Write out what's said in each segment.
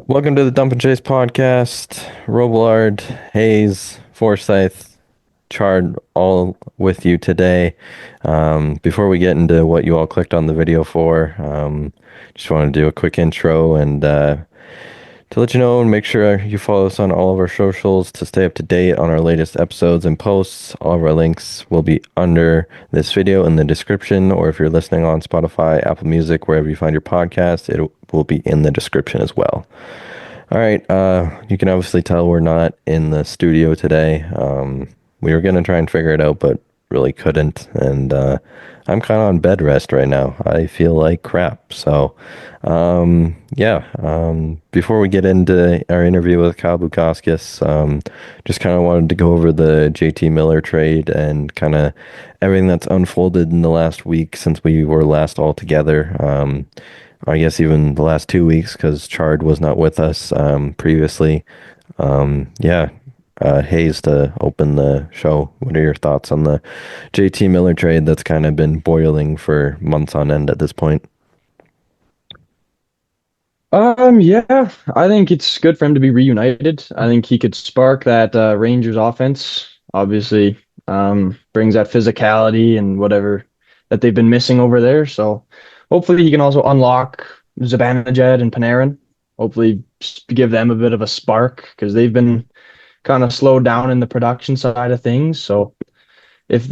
Welcome to the Dump and Chase podcast. Robillard, Hayes, Forsyth, Chard, all with you today. Before we get into what you all clicked on the video for, just want to do a quick intro and to let you know and make sure you follow us on all of our socials to stay up to date on our latest episodes and posts. All of our links will be under this video in the description, or if you're listening on Spotify, Apple Music, wherever you find your podcast, it will be in the description as well. All right, you can obviously tell we're not in the studio today. We were going to try and figure it out, but really couldn't, and I'm kind of on bed rest right now. I feel like crap. So, before we get into our interview with Kyle Bukauskas, just kind of wanted to go over the JT Miller trade and kind of everything that's unfolded in the last week since we were last all together. I guess even the last 2 weeks because Chard was not with us previously. Hayes, to open the show, what are your thoughts on the JT Miller trade that's kind of been boiling for months on end at this point? Yeah, I think it's good for him to be reunited. I think he could spark that Rangers offense. Obviously, brings that physicality and whatever that they've been missing over there. So hopefully he can also unlock Zibanejad and Panarin. Hopefully give them a bit of a spark because they've been kind of slowed down in the production side of things. So if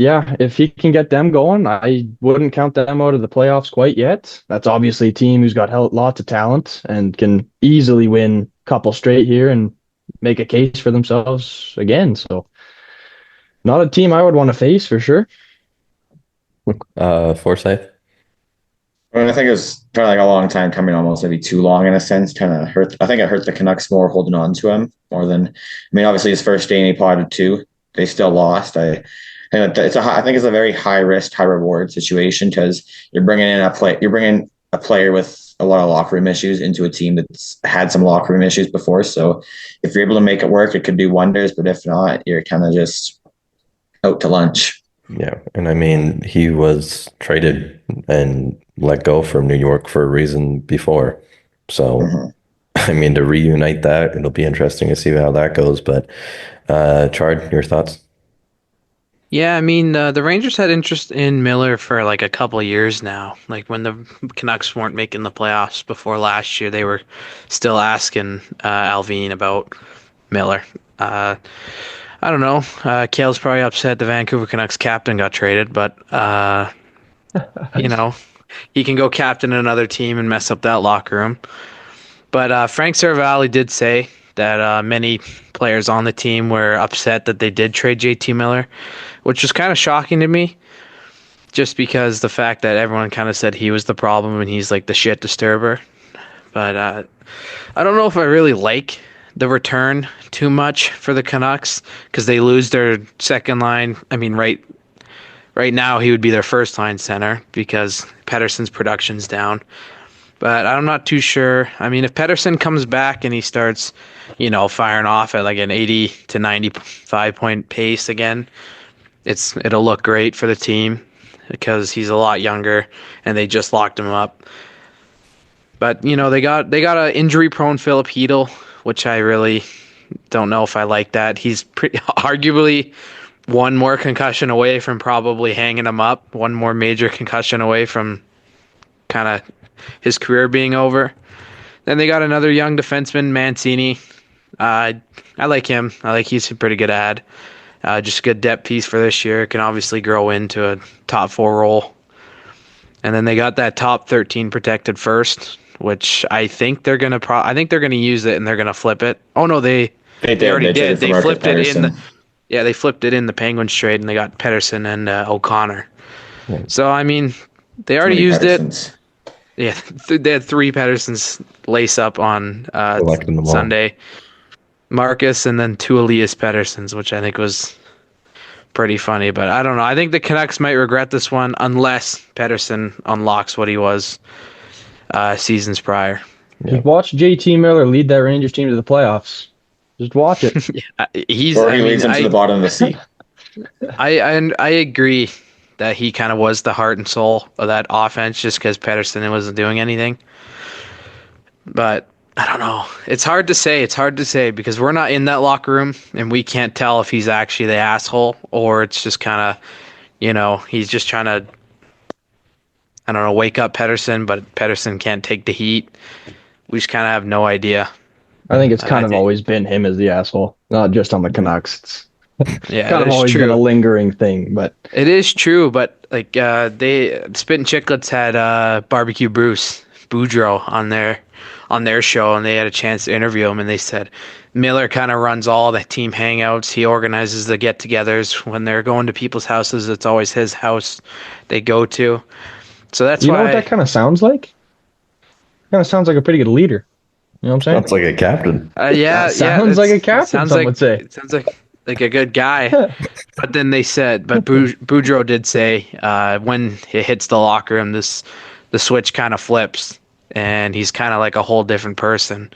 he can get them going, I wouldn't count them out of the playoffs quite yet. That's obviously a team who's got lots of talent and can easily win a couple straight here and make a case for themselves again. So not a team I would want to face for sure. Forsyth? I mean, I think it was kind of like a long time coming, almost maybe too long in a sense. Kind of hurt. I think it hurt the Canucks more holding on to him more than. I mean, obviously his first game he potted two. They still lost. I think it's a very high risk, high reward situation because you're bringing in you're bringing a player with a lot of locker room issues into a team that's had some locker room issues before. So if you're able to make it work, it could do wonders. But if not, you're kind of just out to lunch. Yeah, and I mean, he was traded and let go from New York for a reason before. So, I mean, to reunite that, it'll be interesting to see how that goes. But, Chard, your thoughts? Yeah, I mean, the Rangers had interest in Miller for like a couple of years now. Like when the Canucks weren't making the playoffs before last year, they were still asking Alvin about Miller. I don't know. Cale's probably upset the Vancouver Canucks captain got traded, but he can go captain another team and mess up that locker room. But Frank Seravalli did say that many players on the team were upset that they did trade JT Miller, which was kind of shocking to me, just because the fact that everyone kind of said he was the problem and he's like the shit disturber. But I don't know if I really like the return too much for the Canucks because they lose their second line. I mean, right now he would be their first line center because Pettersson's production's down. But I'm not too sure. I mean, if Pettersson comes back and he starts, firing off at like an 80 to 95 point pace again, it'll look great for the team because he's a lot younger and they just locked him up. But they got an injury prone Philip Hedl, which I really don't know if I like that. He's arguably one more concussion away from probably hanging him up, one more major concussion away from kind of his career being over. Then they got another young defenseman, Mancini. I like him. I like he's a pretty good ad. Just a good depth piece for this year. Can obviously grow into a top 4 role. And then they got that top 13 protected first, which I think they're gonna use it and they're gonna flip it. Oh no, they already did. They flipped it in they flipped it in the Penguins trade and they got Pettersson and O'Connor. Yeah. So I mean, they already used it. Yeah, they had 3 Petterssons lace up on Sunday. Marcus and then 2 Elias Petterssons, which I think was pretty funny. But I don't know. I think the Canucks might regret this one unless Pettersson unlocks what he was seasons prior. Just watch JT Miller lead that Rangers team to the playoffs. Just watch it. He leads them to the bottom of the sea. I agree that he kind of was the heart and soul of that offense just because Pettersson wasn't doing anything. But I don't know. It's hard to say. It's hard to say because we're not in that locker room and we can't tell if he's actually the asshole or it's just kind of, he's just trying to, I don't know, wake up Pettersson, but Pettersson can't take the heat. We just kind of have no idea. I think it's kind of always been him as the asshole, not just on the Canucks. Yeah, kind of always been a lingering thing, but it is true. But like they Spit and Chicklets had Barbecue Bruce Boudreau on their show, and they had a chance to interview him, and they said Miller kind of runs all the team hangouts. He organizes the get-togethers when they're going to people's houses. It's always his house they go to. So that's why. You know what that kind of sounds like? Kind of sounds like a pretty good leader. You know what I'm saying? Sounds like a captain. Sounds like a captain. Some would say. It sounds like a good guy. But then they said, but Boudreau did say when it hits the locker room, the switch kind of flips, and he's kind of like a whole different person.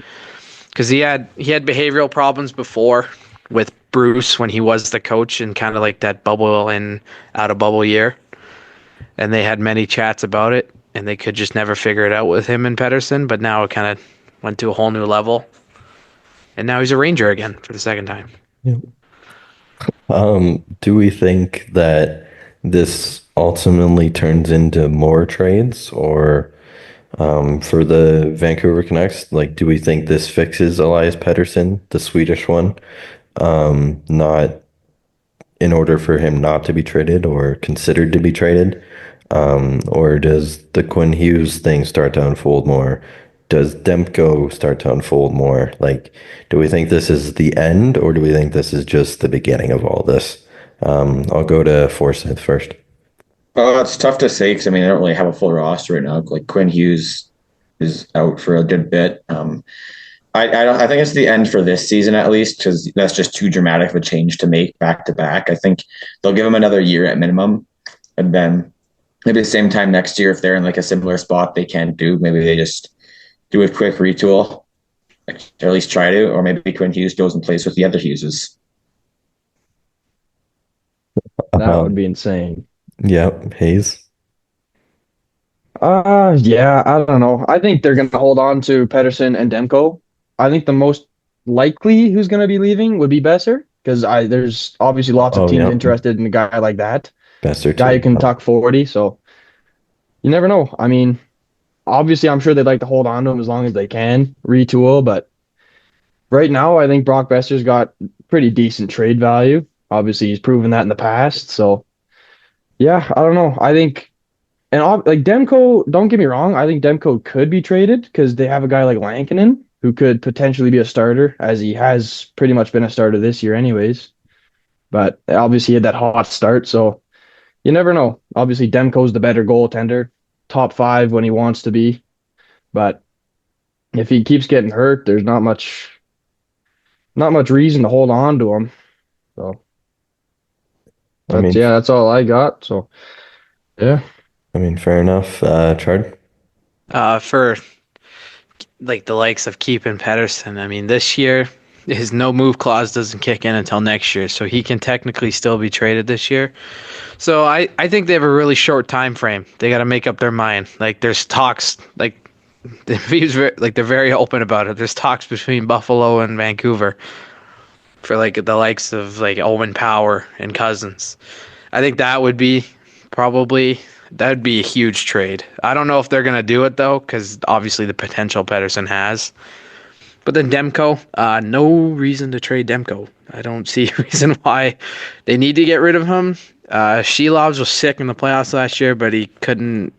Because he had behavioral problems before with Bruce when he was the coach and kind of like that bubble and out of bubble year, and they had many chats about it, and they could just never figure it out with him and Pettersson. But now it kind of went to a whole new level, and now he's a Ranger again for the second time. Yeah. Do we think that this ultimately turns into more trades, or for the Vancouver Canucks, like, do we think this fixes Elias Pettersson, the Swedish one, not in order for him not to be traded or considered to be traded, or does the Quinn Hughes thing start to unfold more? Does Demko start to unfold more? Like, do we think this is the end, or do we think this is just the beginning of all this? I'll go to Forsyth first. Well, it's tough to say because I don't really have a full roster right now. Like Quinn Hughes is out for a good bit. I think it's the end for this season at least because that's just too dramatic of a change to make back to back. I think they'll give him another year at minimum, and then maybe the same time next year if they're in like a similar spot they can't do. Maybe they just do a quick retool, or at least try to, or maybe Quinn Hughes goes and plays with the other Hugheses. That would be insane. Yep, Hayes. Yeah, I don't know. I think they're going to hold on to Pettersson and Demko. I think the most likely who's going to be leaving would be Besser because there's obviously lots of teams interested in a guy like that. Besser, guy who can tuck 40. So you never know. Obviously, I'm sure they'd like to hold on to him as long as they can, retool. But right now, I think Brock Besser's got pretty decent trade value. Obviously, he's proven that in the past. So, yeah, I don't know. I think, and like Demko, don't get me wrong, I think Demko could be traded because they have a guy like Lankinen who could potentially be a starter, as he has pretty much been a starter this year anyways. But obviously, he had that hot start. So, you never know. Obviously, Demko's the better goaltender. Top 5 when he wants to be, but if he keeps getting hurt, there's not much reason to hold on to him. So that's all I got. So yeah, fair enough. Chard. For like the likes of keeping Pettersson, this year his no move clause doesn't kick in until next year, so he can technically still be traded this year. So I think they have a really short time frame. They got to make up their mind. Like there's talks, like they're very open about it. There's talks between Buffalo and Vancouver for like the likes of like Owen Power and Cousins. I think that would be a huge trade. I don't know if they're gonna do it though, because obviously the potential Pettersson has. But then Demko, no reason to trade Demko. I don't see a reason why they need to get rid of him. Shelovs was sick in the playoffs last year, but he couldn't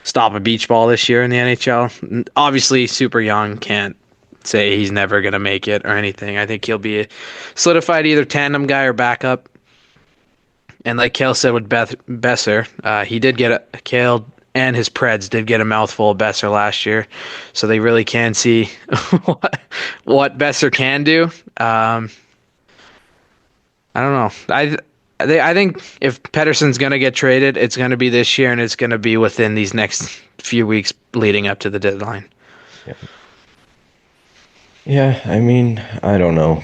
stop a beach ball this year in the NHL. Obviously, super young, can't say he's never going to make it or anything. I think he'll be a solidified either tandem guy or backup. And like Cale said with Besser, he did get Cale and his Preds did get a mouthful of Besser last year, so they really can see what Besser can do. I don't know. I think if Pettersson's going to get traded, it's going to be this year, and it's going to be within these next few weeks leading up to the deadline. Yeah, I don't know.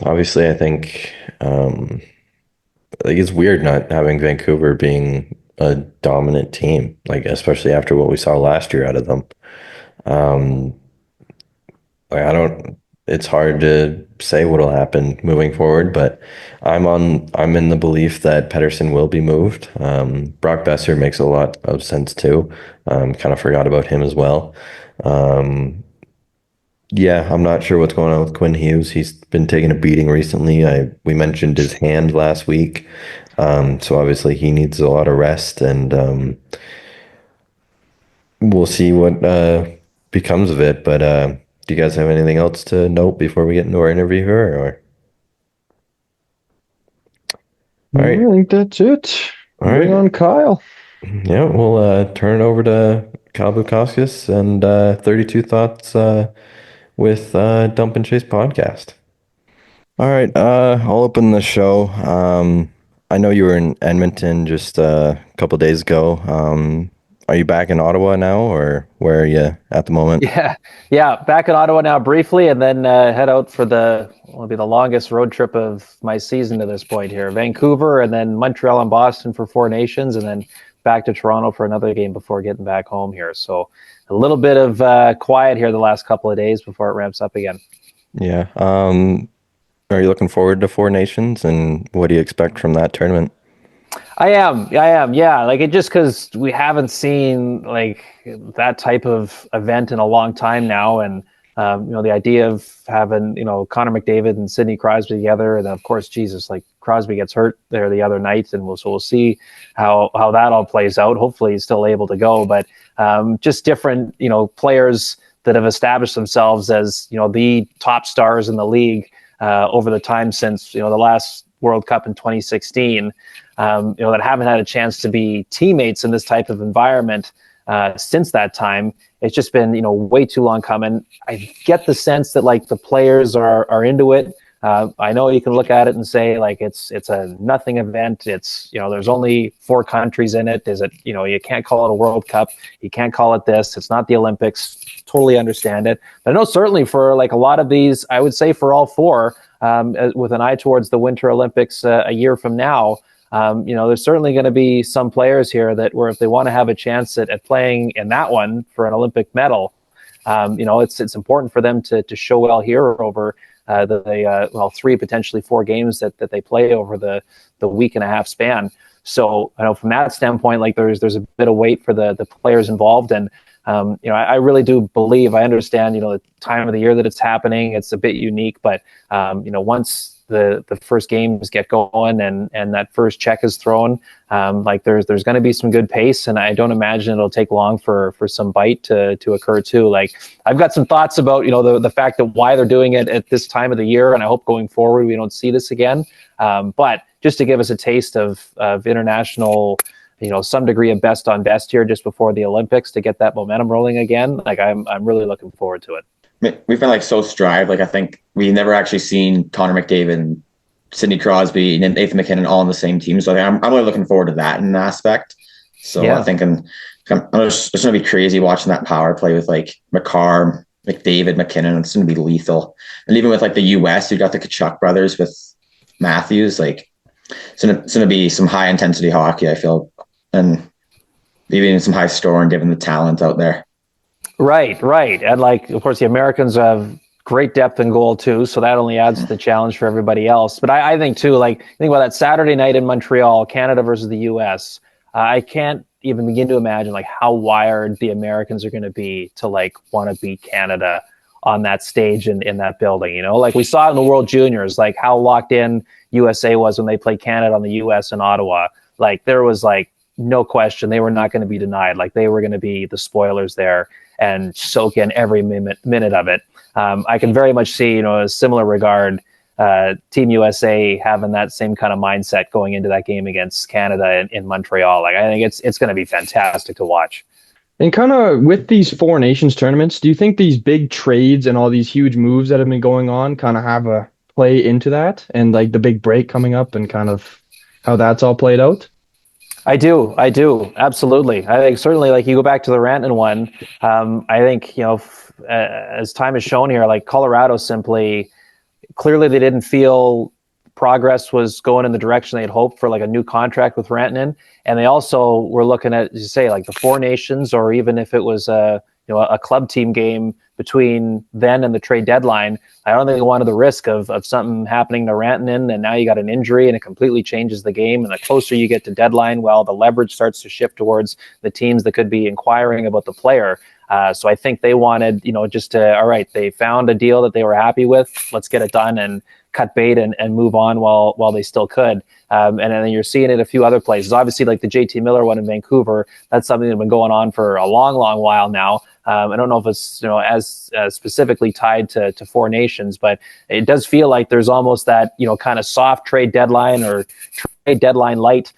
Obviously, I think it's weird not having Vancouver being a dominant team, like especially after what we saw last year out of them. Like, I don't. It's hard to say what'll happen moving forward, but I'm in the belief that Pettersson will be moved. Brock Besser makes a lot of sense too. Kind of forgot about him as well. Um, yeah, I'm not sure what's going on with Quinn Hughes. He's been taking a beating recently. We mentioned his hand last week, so obviously he needs a lot of rest, and we'll see what becomes of it. But do you guys have anything else to note before we get into our interview here? Or all I right, think that's it. all Bring right, on Kyle. yeah, we'll turn it over to Kyle Bukauskas and 32 thoughts with Dump and Chase podcast. All right, I'll open the show. I know you were in Edmonton just a couple days ago. Are you back in Ottawa now, or where are you at the moment? Yeah. Back in Ottawa now briefly, and then head out for will be the longest road trip of my season to this point here. Vancouver, and then Montreal and Boston for Four Nations, and then back to Toronto for another game before getting back home here. So a little bit of quiet here the last couple of days before it ramps up again. Yeah. Are you looking forward to Four Nations, and what do you expect from that tournament? I am. Yeah. Like it just because we haven't seen like that type of event in a long time now. And, the idea of having, Connor McDavid and Sidney Crosby together. And then of course, Jesus, like Crosby gets hurt there the other night. And we'll see how that all plays out. Hopefully he's still able to go, but just different, players that have established themselves as, the top stars in the league over the time since, the last World Cup in 2016. That haven't had a chance to be teammates in this type of environment since that time. It's just been, way too long coming. I get the sense that like the players are into it. I know you can look at it and say like it's a nothing event. It's there's only 4 countries in it. Is it you can't call it a World Cup. You can't call it this. It's not the Olympics. Totally understand it. But I know certainly for like a lot of these, I would say for all 4, with an eye towards the Winter Olympics a year from now. There's certainly going to be some players here that where if they want to have a chance at playing in that one for an Olympic medal, it's important for them to show well here over the 3, potentially 4 games that they play over the week and a half span. So I know from that standpoint, like there's a bit of weight for the players involved. And I really do believe, I understand, the time of the year that it's happening, it's a bit unique, but once the first games get going and that first check is thrown, like there's going to be some good pace, and I don't imagine it'll take long for some bite to occur too. Like I've got some thoughts about the fact that why they're doing it at this time of the year, and I hope going forward we don't see this again. But just to give us a taste of international, some degree of best on best here just before the Olympics to get that momentum rolling again. Like I'm really looking forward to it. We've been like so strived. Like I think we never actually seen Connor McDavid and Sidney Crosby and Nathan MacKinnon all on the same team. So I'm really looking forward to that in an aspect. So yeah. I think I'm just going to be crazy watching that power play with like McCarr, McDavid, MacKinnon. It's going to be lethal. And even with like the US, you got the Tkachuk brothers with Matthews. Like it's going to be some high intensity hockey, I feel, and even some high scoring given the talent out there. Right. And like, of course, the Americans have great depth in goal too, so that only adds to the challenge for everybody else. But I think too, like, think about that Saturday night in Montreal, Canada versus the U.S. I can't even begin to imagine like how wired the Americans are going to be to like want to beat Canada on that stage in that building. Like we saw in the World Juniors, like how locked in USA was when they played Canada on the U.S. in Ottawa. Like there was like no question they were not going to be denied. Like they were going to be the spoilers there and soak in every minute of it. I can very much see, a similar regard, Team USA having that same kind of mindset going into that game against Canada in Montreal. Like I think it's going to be fantastic to watch. And kind of with these Four Nations tournaments, do you think these big trades and all these huge moves that have been going on kind of have a play into that, and like the big break coming up and kind of how that's all played out? I do. Absolutely. I think certainly like you go back to the Rantanen one. I think, as time has shown here, like Colorado clearly they didn't feel progress was going in the direction they had hoped for like a new contract with Rantanen. And they also were looking at, as you say, like the Four Nations, or even if it was a club team game between then and the trade deadline. I don't think they wanted the risk of something happening to Rantanen, and now you got an injury and it completely changes the game. And the closer you get to deadline, well, the leverage starts to shift towards the teams that could be inquiring about the player. So I think they wanted, just to, all right, they found a deal that they were happy with. Let's get it done and cut bait and move on while they still could. And then you're seeing it a few other places. Obviously, like the JT Miller one in Vancouver, that's something that's been going on for a long, long while now. I don't know if it's as specifically tied to Four Nations, but it does feel like there's almost that kind of soft trade deadline or trade deadline light.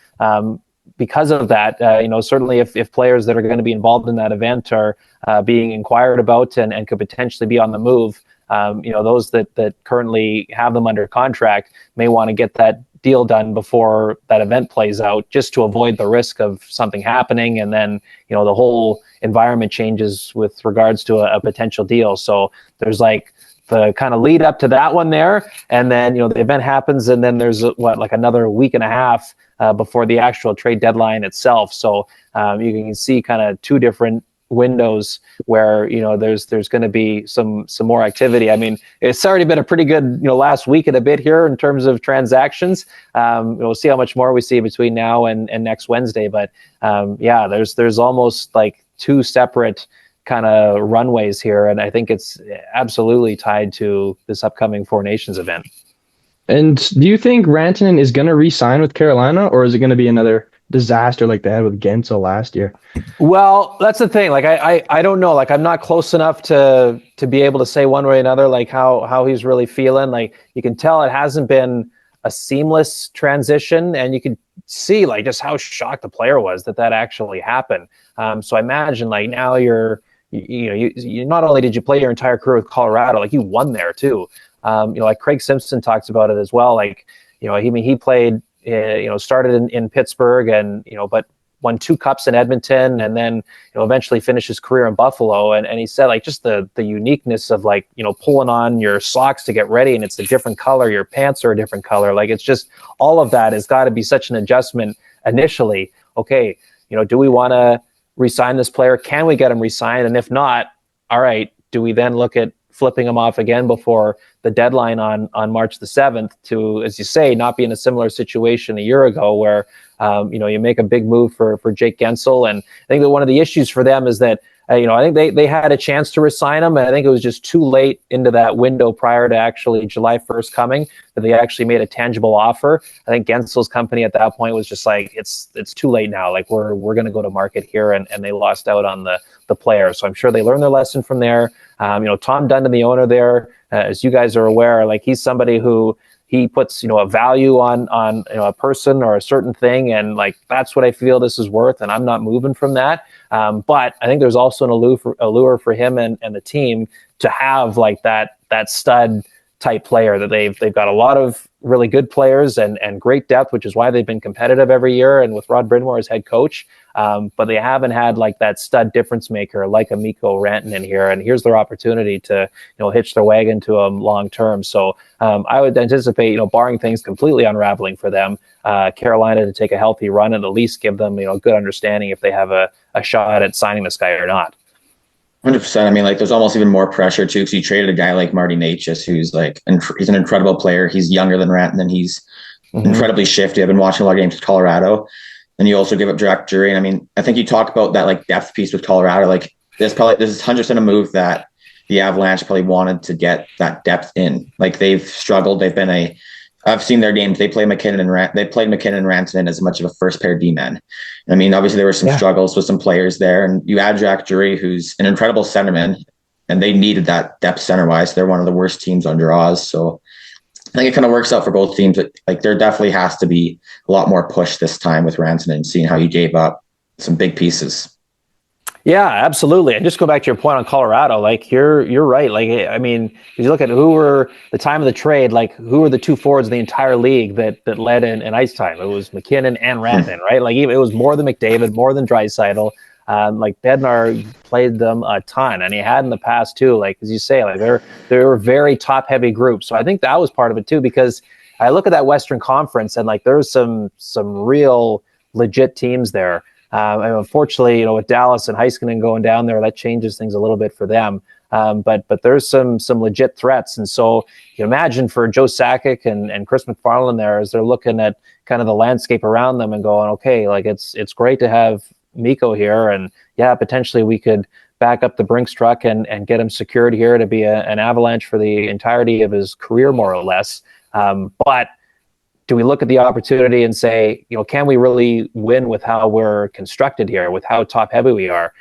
Because of that, certainly if players that are going to be involved in that event are being inquired about and could potentially be on the move, those that currently have them under contract may want to get that deal done before that event plays out, just to avoid the risk of something happening. And then, the whole environment changes with regards to a potential deal. So there's like the kind of lead up to that one there. And then, the event happens, and then there's another week and a half before the actual trade deadline itself. So you can see kind of two different windows where there's going to be some more activity. I mean, it's already been a pretty good last week and a bit here in terms of transactions. We'll see how much more we see between now and next Wednesday. But there's almost like two separate kind of runways here, and I think it's absolutely tied to this upcoming Four Nations event. And do you think Rantanen is going to re-sign with Carolina, or is it going to be another disaster like they had with Gensel last year? Well, that's the thing. Like, I don't know. Like, I'm not close enough to be able to say one way or another, like how he's really feeling. Like, you can tell it hasn't been a seamless transition, and you can see like just how shocked the player was that actually happened. So I imagine like now you not only did you play your entire career with Colorado, like you won there too. Like Craig Simpson talks about it as well. Like, he played, started in Pittsburgh and, but won 2 cups in Edmonton, and then, eventually finished his career in Buffalo. And he said like just the uniqueness of like, pulling on your socks to get ready and it's a different color. Your pants are a different color. Like, it's just all of that has got to be such an adjustment initially. Okay. Do we want to re-sign this player? Can we get him re-signed? And if not, all right, do we then look at flipping him off again before the deadline on March the 7th to, as you say, not be in a similar situation a year ago where, you make a big move for Jake Gensel. And I think that one of the issues for them is that, I think they had a chance to re-sign him, and I think it was just too late into that window prior to actually July 1st coming that they actually made a tangible offer. I think Gensel's company at that point was just like, it's too late now. Like, we're going to go to market here, and they lost out on the player. So I'm sure they learned their lesson from there. Tom Dundon, the owner there, as you guys are aware, like he's somebody who he puts, a value on a person or a certain thing. And like, that's what I feel this is worth. And I'm not moving from that. But I think there's also an allure for him and the team to have like that stud type player that they've got a lot of really good players and great depth, which is why they've been competitive every year. And with Rod Brind'Amour as head coach, but they haven't had like that stud difference maker like a Mikko Rantanen here. And here's their opportunity to, hitch their wagon to him long term. So I would anticipate, barring things completely unraveling for them, Carolina to take a healthy run and at least give them, a good understanding if they have a shot at signing this guy or not. 100%. I mean, like, there's almost even more pressure too, because you traded a guy like Marty Nečas, who's like, he's an incredible player. He's younger than Rantanen. He's incredibly shifty. I've been watching a lot of games with Colorado, and you also give up Jack Drury. And I mean, I think you talk about that like depth piece with Colorado. Like, this is 100% a move that the Avalanche probably wanted to get that depth in. Like, they've struggled. I've seen their games. They played McKinnon and Rantanen as much of a first pair D-man. I mean, obviously there were some struggles with some players there, and you add Jack Drury, who's an incredible centerman, and they needed that depth center-wise. They're one of the worst teams on draws, so I think it kind of works out for both teams. But like, there definitely has to be a lot more push this time with Rantanen, seeing how you gave up some big pieces. Yeah, absolutely. And just go back to your point on Colorado, like you're right. Like, I mean, if you look at who were the time of the trade, like who were the 2 forwards in the entire league that led in ice time? It was McKinnon and Rantanen, right? Like, it was more than McDavid, more than Draisaitl. Like, Bednar played them a ton, and he had in the past too. Like, as you say, like they were very top heavy groups. So I think that was part of it too, because I look at that Western Conference and like there's some real legit teams there. And unfortunately, with Dallas and Heiskanen going down there, that changes things a little bit for them. But there's some legit threats. And so you imagine for Joe Sakic and Chris McFarland there, as they're looking at kind of the landscape around them and going, okay, like it's great to have Mikko here. And yeah, potentially we could back up the Brinks truck and get him secured here to be an Avalanche for the entirety of his career, more or less. But do we look at the opportunity and say, can we really win with how we're constructed here, with how top heavy we are?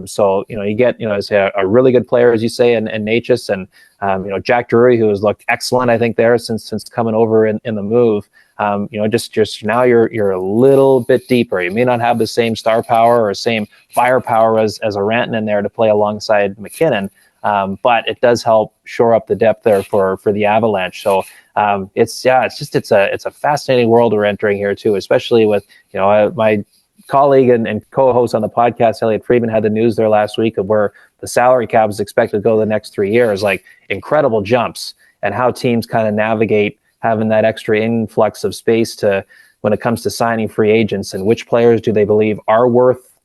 So, you get, as a really good player, as you say, and Nečas and, Jack Drury, who has looked excellent, I think, there since coming over in the move. Just now you're a little bit deeper. You may not have the same star power or same firepower as a Rantanen there to play alongside McKinnon. But it does help shore up the depth there for the Avalanche. So it's a fascinating world we're entering here too, especially with my colleague and co-host on the podcast, Elliotte Friedman, had the news there last week of where the salary cap is expected to go the next 3 years, like incredible jumps, and how teams kind of navigate having that extra influx of space to when it comes to signing free agents, and which players do they believe are worth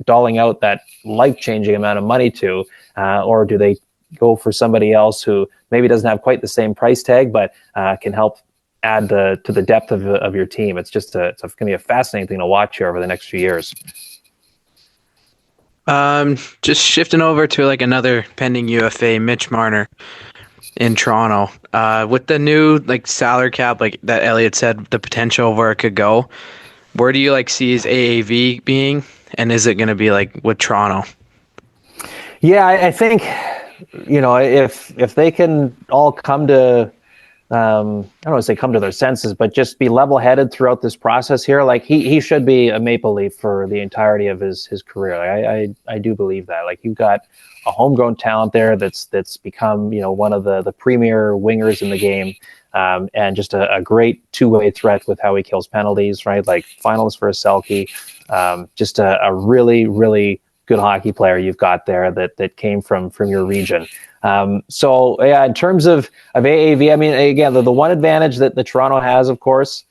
doling out that life-changing amount of money to, or do they go for somebody else who maybe doesn't have quite the same price tag, but can help add to the depth of your team. It's just it's going to be a fascinating thing to watch here over the next few years. Just shifting over to like another pending UFA, Mitch Marner in Toronto. With the new salary cap, like that Elliotte said, the potential of where it could go. Where do you see his AAV being, and is it going to be with Toronto? Yeah, I think if they can all come to I don't want to say come to their senses, but just be level-headed throughout this process here. He should be a Maple Leaf for the entirety of his career. I do believe that. You've got a homegrown talent there that's become one of the premier wingers in the game, and just a great two-way threat with how he kills penalties. Right, finalist for a Selke. Just a really, really good hockey player you've got there that came from your region. So yeah, in terms of AAV, I mean, again, the one advantage that the Toronto has, of course,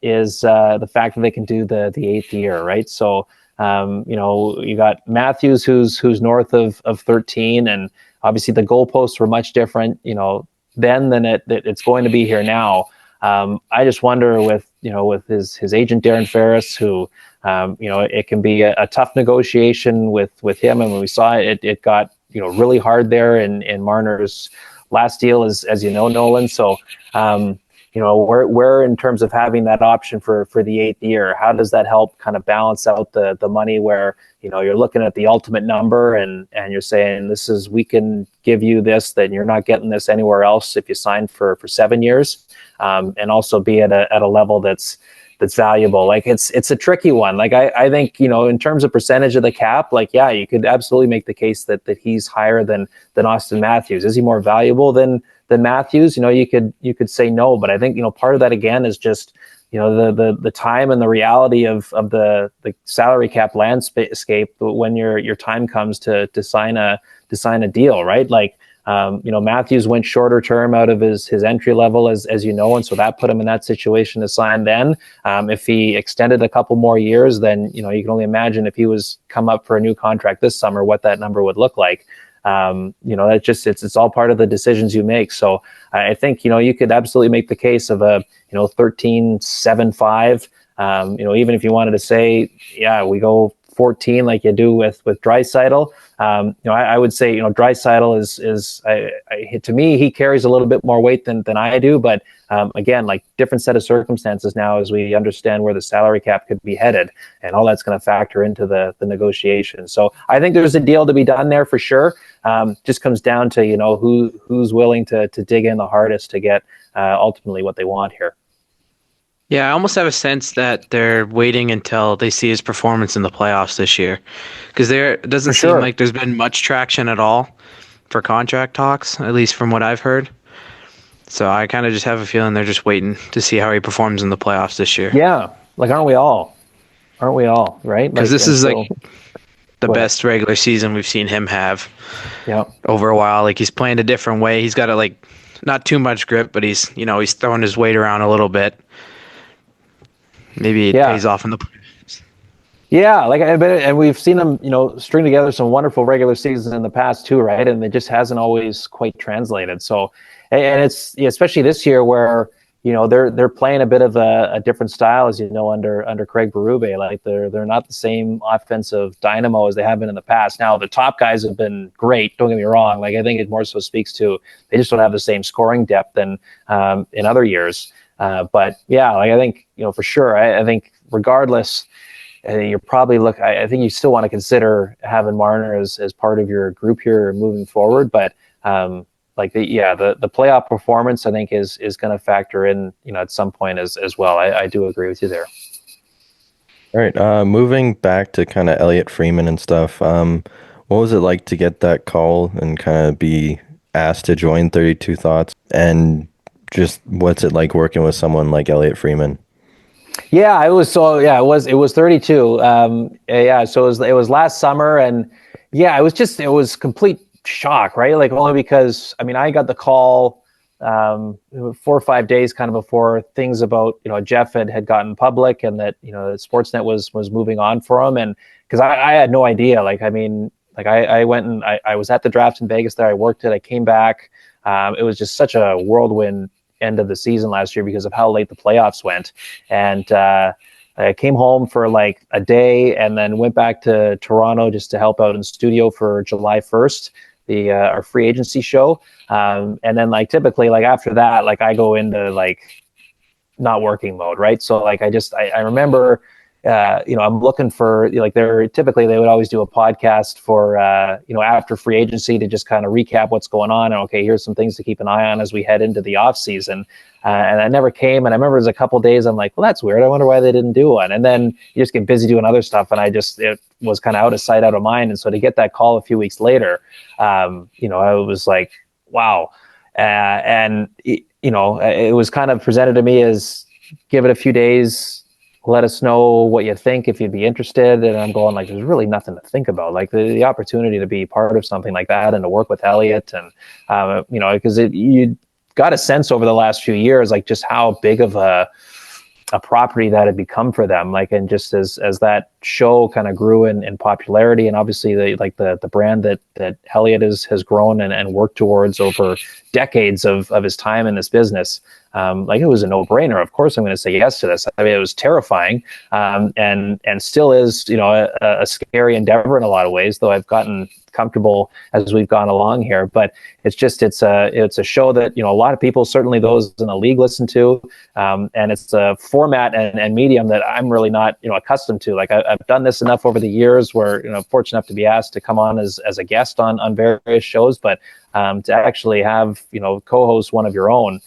is the fact that they can do the 8th year, right? So you got Matthews who's north of 13, and obviously the goalposts were much different, then than it's going to be here now. I just wonder with his agent Darren Ferris, who it can be a tough negotiation with him, and when we saw it got really hard there in Marner's last deal, as Nolan. So where in terms of having that option for the 8th year, how does that help kind of balance out the money where you're looking at the ultimate number and you're saying we can give you this, then you're not getting this anywhere else if you sign for 7 years, and also be at a level that's valuable. It's a tricky one. I think, in terms of percentage of the cap, you could absolutely make the case that he's higher than Austin Matthews. Is he more valuable than Matthews? You could say no, but I think, part of that again is just, the time and the reality of the salary cap landscape when your time comes to sign a deal, right? Matthews went shorter term out of his entry level, as and so that put him in that situation to sign then. If he extended a couple more years, then, you can only imagine if he was come up for a new contract this summer, what that number would look like. That just, it's all part of the decisions you make. So I think, you could absolutely make the case of a, 13.75, even if you wanted to say, yeah, we go 14 like you do with Draisaitl. I would say, Draisaitl is to me, he carries a little bit more weight than I do, but again, different set of circumstances now as we understand where the salary cap could be headed, and all that's going to factor into the negotiation. So I think there's a deal to be done there for sure. Just comes down to, who's willing to dig in the hardest to get ultimately what they want here. Yeah, I almost have a sense that they're waiting until they see his performance in the playoffs this year, because it doesn't seem like there's been much traction at all for contract talks, at least from what I've heard. So I kind of just have a feeling they're just waiting to see how he performs in the playoffs this year. Yeah, aren't we all? Right? Because this is the best regular season we've seen him have over a while. He's playing a different way. He's got not too much grip, but he's throwing his weight around a little bit. Maybe it pays off in the playoffs. Yeah, and we've seen them, string together some wonderful regular seasons in the past too, right? And it just hasn't always quite translated. So, and it's especially this year where they're playing a bit of a different style, as under Craig Berube. Like they're not the same offensive dynamo as they have been in the past. Now the top guys have been great. Don't get me wrong. Like I think it more so speaks to they just don't have the same scoring depth than in other years. But yeah, like I think for sure. I think regardless. You're probably I think you still want to consider having Marner as part of your group here moving forward, but the playoff performance I think is going to factor in at some point as well. I do agree with you there. All right, moving back to kind of Elliotte Friedman and stuff. What was it like to get that call and kind of be asked to join 32 Thoughts, and just what's it like working with someone like Elliotte Friedman? Yeah, it was 32. So it was last summer, and it was complete shock, right? Like only because I got the call 4 or 5 days kind of before things about Jeff had gotten public, and that Sportsnet was moving on for him, and because I had no idea. I went and I was at the draft in Vegas there. I worked it. I came back. It was just such a whirlwind end of the season last year because of how late the playoffs went. And I came home for like a day and then went back to Toronto just to help out in studio for July 1st, our free agency show. And then typically after that, I go into not working mode, right? So I remember I'm looking for they would always do a podcast for after free agency to just kind of recap what's going on, and okay, here's some things to keep an eye on as we head into the off season. And that never came. And I remember it was a couple of days. I'm like, well, that's weird. I wonder why they didn't do one. And then you just get busy doing other stuff, and it was kind of out of sight, out of mind. And so to get that call a few weeks later, I was like, wow. It was kind of presented to me as give it a few days. Let us know what you think if you'd be interested. And I'm going there's really nothing to think about. The opportunity to be part of something like that and to work with Elliotte and, because you got a sense over the last few years, just how big of a property that had become for them. And just as that show kind of grew in popularity, and obviously the brand that Elliotte has grown and worked towards over decades of his time in this business. It was a no-brainer. Of course, I'm going to say yes to this. It was terrifying, and still is, a scary endeavor in a lot of ways. Though I've gotten comfortable as we've gone along here. But it's a show that a lot of people, certainly those in the league, listen to, and it's a format and medium that I'm really not accustomed to. I've done this enough over the years where fortunate enough to be asked to come on as a guest on various shows, but to actually have co-host one of your own.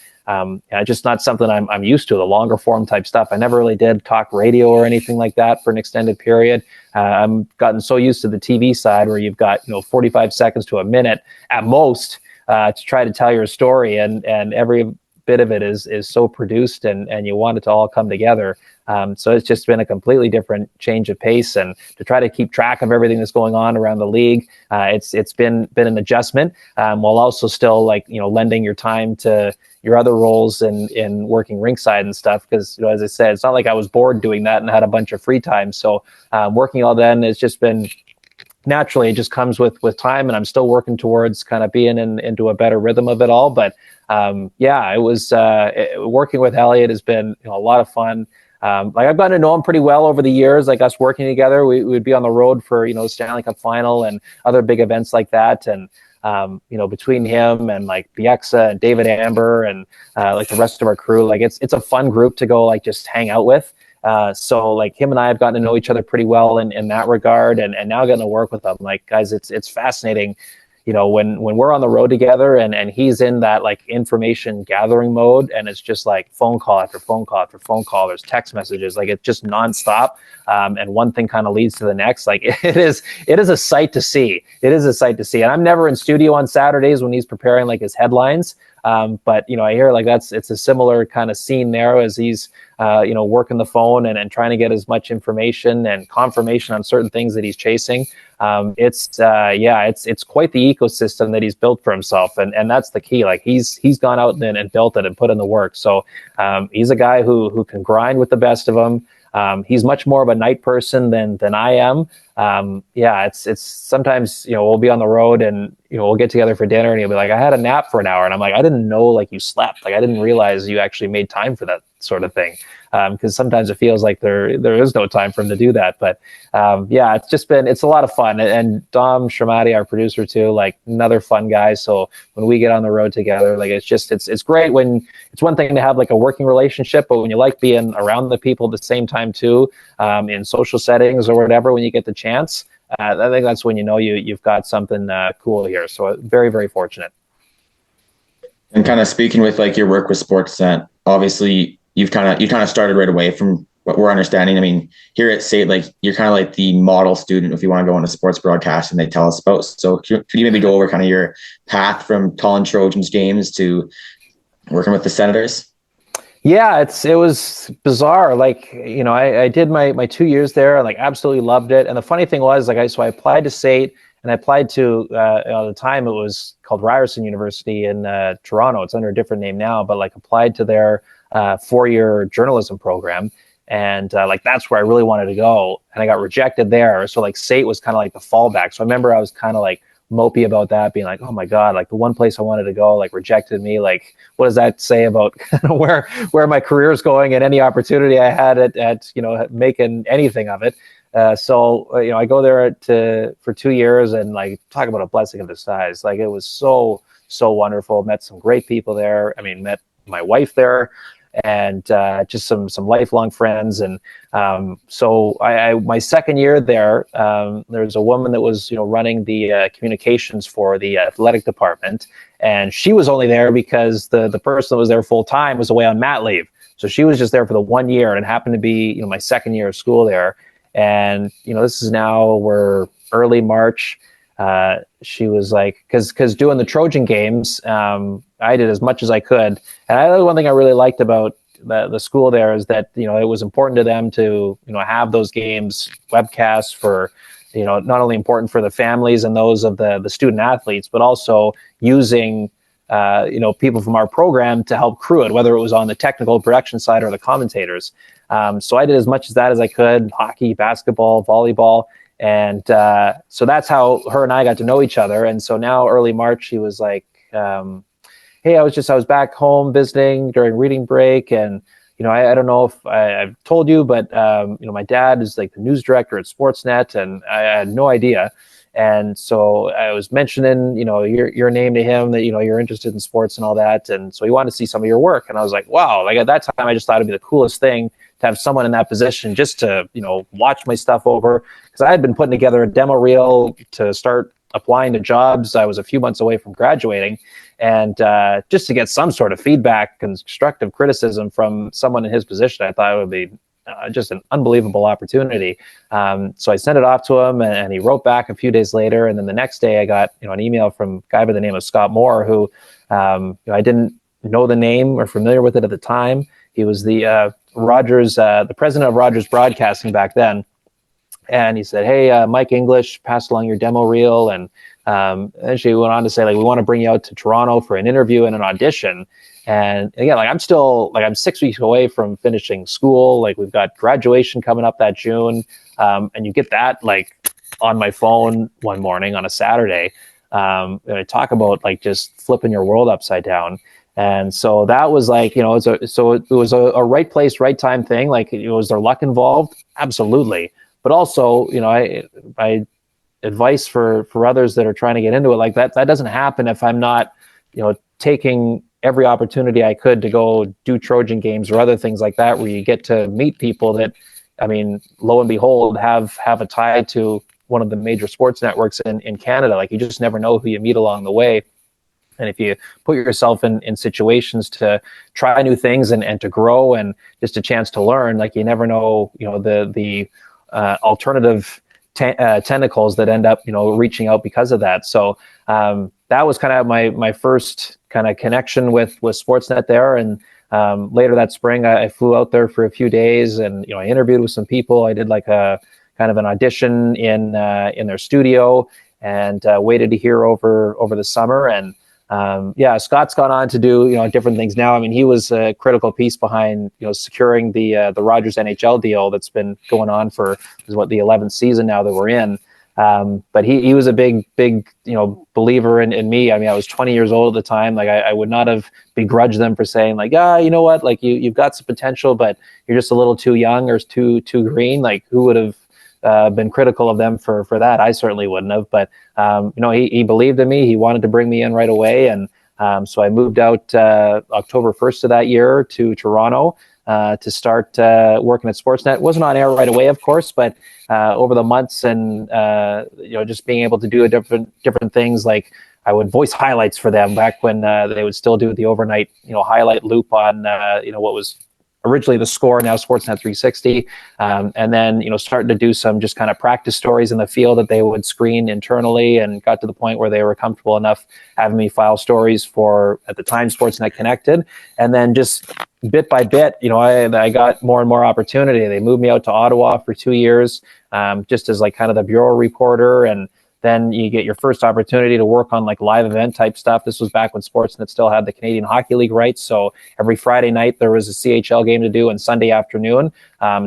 Just not something I'm used to, the longer form type stuff. I never really did talk radio or anything like that for an extended period. I'm gotten so used to the TV side where you've got 45 seconds to a minute at most to try to tell your story, and every bit of it is so produced and you want it to all come together. So it's just been a completely different change of pace, and to try to keep track of everything that's going on around the league, it's been an adjustment, while also still lending your time to your other roles in working rinkside and stuff. Because as I said, it's not like I was bored doing that and had a bunch of free time. So working all then has just been naturally, it just comes with time, and I'm still working towards kind of being into a better rhythm of it all. But it was working with Elliotte has been a lot of fun. I've gotten to know him pretty well over the years. Us working together, we would be on the road for Stanley Cup final and other big events like that, and between him and Bieksa and David Amber and the rest of our crew, it's a fun group to go just hang out with. So him and I have gotten to know each other pretty well in that regard, and now getting to work with them. Guys, it's fascinating. When we're on the road together and he's in that information gathering mode, and it's just phone call after phone call after phone call. There's text messages, it's just nonstop. And one thing kind of leads to the next. It is a sight to see. It is a sight to see. And I'm never in studio on Saturdays when he's preparing his headlines. But I hear it's a similar kind of scene there as he's working the phone and trying to get as much information and confirmation on certain things that he's chasing. It's quite the ecosystem that he's built for himself, and that's the key. Like he's gone out and built it and put in the work. So he's a guy who can grind with the best of them. He's much more of a night person than I am. It's sometimes, we'll be on the road and, we'll get together for dinner and he'll be like, I had a nap for an hour. And I'm like, I didn't know like you slept. Like I didn't realize you actually made time for that sort of thing. Because sometimes it feels like there is no time for him to do that. But it's a lot of fun. And Dom Shermati, our producer too, like another fun guy. So when we get on the road together, like it's great when it's one thing to have like a working relationship, but when you like being around the people at the same time too, in social settings or whatever, when you get the chance, I think that's when you've got something cool here. So very, very fortunate. And kind of speaking with like your work with Sportsnet, obviously you kind of started right away from what we're understanding. I mean, here at SAIT, like you're kind of like the model student if you want to go into sports broadcast and they tell us about. So could you maybe go over kind of your path from calling Trojans games to working with the Senators? Yeah, it was bizarre. Like, I did my 2 years there and like absolutely loved it. And the funny thing was so I applied to SAIT and I applied to, at the time it was called Ryerson University in Toronto. It's under a different name now, but like applied to their 4-year journalism program. And like, that's where I really wanted to go. And I got rejected there. So like SAIT was kind of like the fallback. So I remember I was kind of like mopey about that, being like, oh my God, like the one place I wanted to go, like rejected me. Like, what does that say about kind of where my career is going and any opportunity I had at making anything of it. I go there for 2 years and like talk about a blessing in disguise. Like it was so wonderful. Met some great people there. I mean, met my wife there. And just some lifelong friends. And so my second year there, there's a woman that was running the communications for the athletic department, and she was only there because the person that was there full time was away on mat leave. So she was just there for the 1 year, and it happened to be my second year of school there. And this is now we're early March. She was like, because doing the Trojan games, I did as much as I could. And one thing I really liked about the school there is that, it was important to them to, have those games webcasts for, not only important for the families and those of the student athletes, but also using, people from our program to help crew it, whether it was on the technical production side or the commentators. So I did as much as that as I could: hockey, basketball, volleyball. And so that's how her and I got to know each other. And so now early March, she was like, hey, I was back home visiting during reading break. And, I don't know if I've told you, but, my dad is like the news director at Sportsnet, and I had no idea. And so I was mentioning, your name to him, that, you're interested in sports and all that. And so he wanted to see some of your work. And I was like, wow, like at that time, I just thought it'd be the coolest thing to have someone in that position just to, watch my stuff over. Because I had been putting together a demo reel to start applying to jobs. I was a few months away from graduating. And just to get some sort of feedback, constructive criticism from someone in his position, I thought it would be just an unbelievable opportunity. So I sent it off to him, and he wrote back a few days later. And then the next day I got an email from a guy by the name of Scott Moore, who I didn't know the name or familiar with it at the time. He was the Rogers, the president of Rogers Broadcasting back then. And he said, hey, Mike English passed along your demo reel. And she went on to say, like, we want to bring you out to Toronto for an interview and an audition. And again, like, I'm 6 weeks away from finishing school. Like, we've got graduation coming up that June. And you get that like on my phone one morning on a Saturday. And I talk about like just flipping your world upside down. And so that was like, it was a right place, right time thing. Like, was there luck involved? Absolutely. But also, I advice for others that are trying to get into it, like that doesn't happen if I'm not, taking every opportunity I could to go do Trojan games or other things like that, where you get to meet people that, I mean, lo and behold, have a tie to one of the major sports networks in Canada. Like, you just never know who you meet along the way. And if you put yourself in situations to try new things and to grow and just a chance to learn, like, you never know, the alternative tentacles that end up, reaching out because of that. So that was kind of my first kind of connection with Sportsnet there. And later that spring, I flew out there for a few days, and I interviewed with some people. I did like a kind of an audition in their studio, and waited to hear over the summer. And Scott's gone on to do different things now. I mean, he was a critical piece behind securing the Rogers NHL deal that's been going on for the 11th season now that we're in. But he was a big believer in me. I mean, I was 20 years old at the time. Like I would not have begrudged them for saying like, you know what, like you've got some potential, but you're just a little too young or too green. Like who would have been critical of them for that? I certainly wouldn't have. But he believed in me. He wanted to bring me in right away, and so I moved out October 1st of that year to Toronto to start working at Sportsnet. It wasn't on air right away, of course, but over the months and just being able to do different things, like I would voice highlights for them back when they would still do the overnight highlight loop on what was originally The Score, now Sportsnet 360, and then starting to do some just kind of practice stories in the field that they would screen internally, and got to the point where they were comfortable enough having me file stories for, at the time, Sportsnet Connected. And then just bit by bit, I got more and more opportunity. They moved me out to Ottawa for 2 years, just as like kind of the bureau reporter, and then you get your first opportunity to work on like live event type stuff. This was back when Sportsnet still had the Canadian Hockey League rights. So every Friday night there was a CHL game to do, and Sunday afternoon.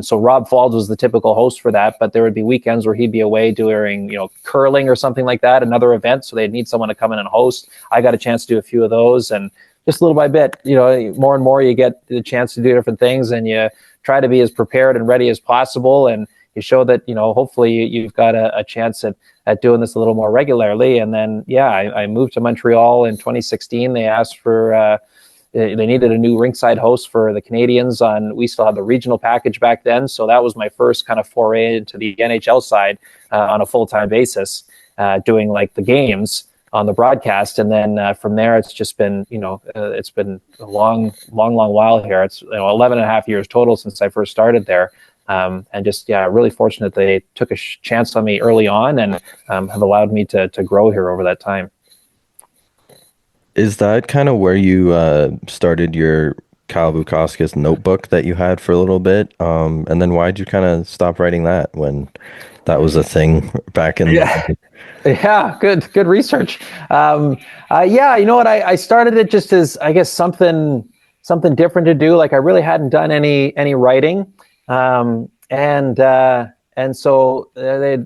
So Rob Falls was the typical host for that, but there would be weekends where he'd be away doing, curling or something like that, another event. So they'd need someone to come in and host. I got a chance to do a few of those, and just little by bit, more and more you get the chance to do different things, and you try to be as prepared and ready as possible. And you show that, hopefully you've got a chance at doing this a little more regularly. And then, I moved to Montreal in 2016. They asked for, they needed a new rinkside host for the Canadiens. We still had the regional package back then. So that was my first kind of foray into the NHL side on a full-time basis, doing like the games on the broadcast. And then from there, it's just been, it's been a long while here. It's 11 and a half years total since I first started there. And just, really fortunate they took a chance on me early on, and have allowed me to grow here over that time. Is that kind of where you started your Kyle Bukauskas notebook that you had for a little bit? And then why'd you kind of stop writing that when that was a thing back in the... Yeah, good research. You know what? I started it just as, I guess, something different to do. Like I really hadn't done any writing. And so they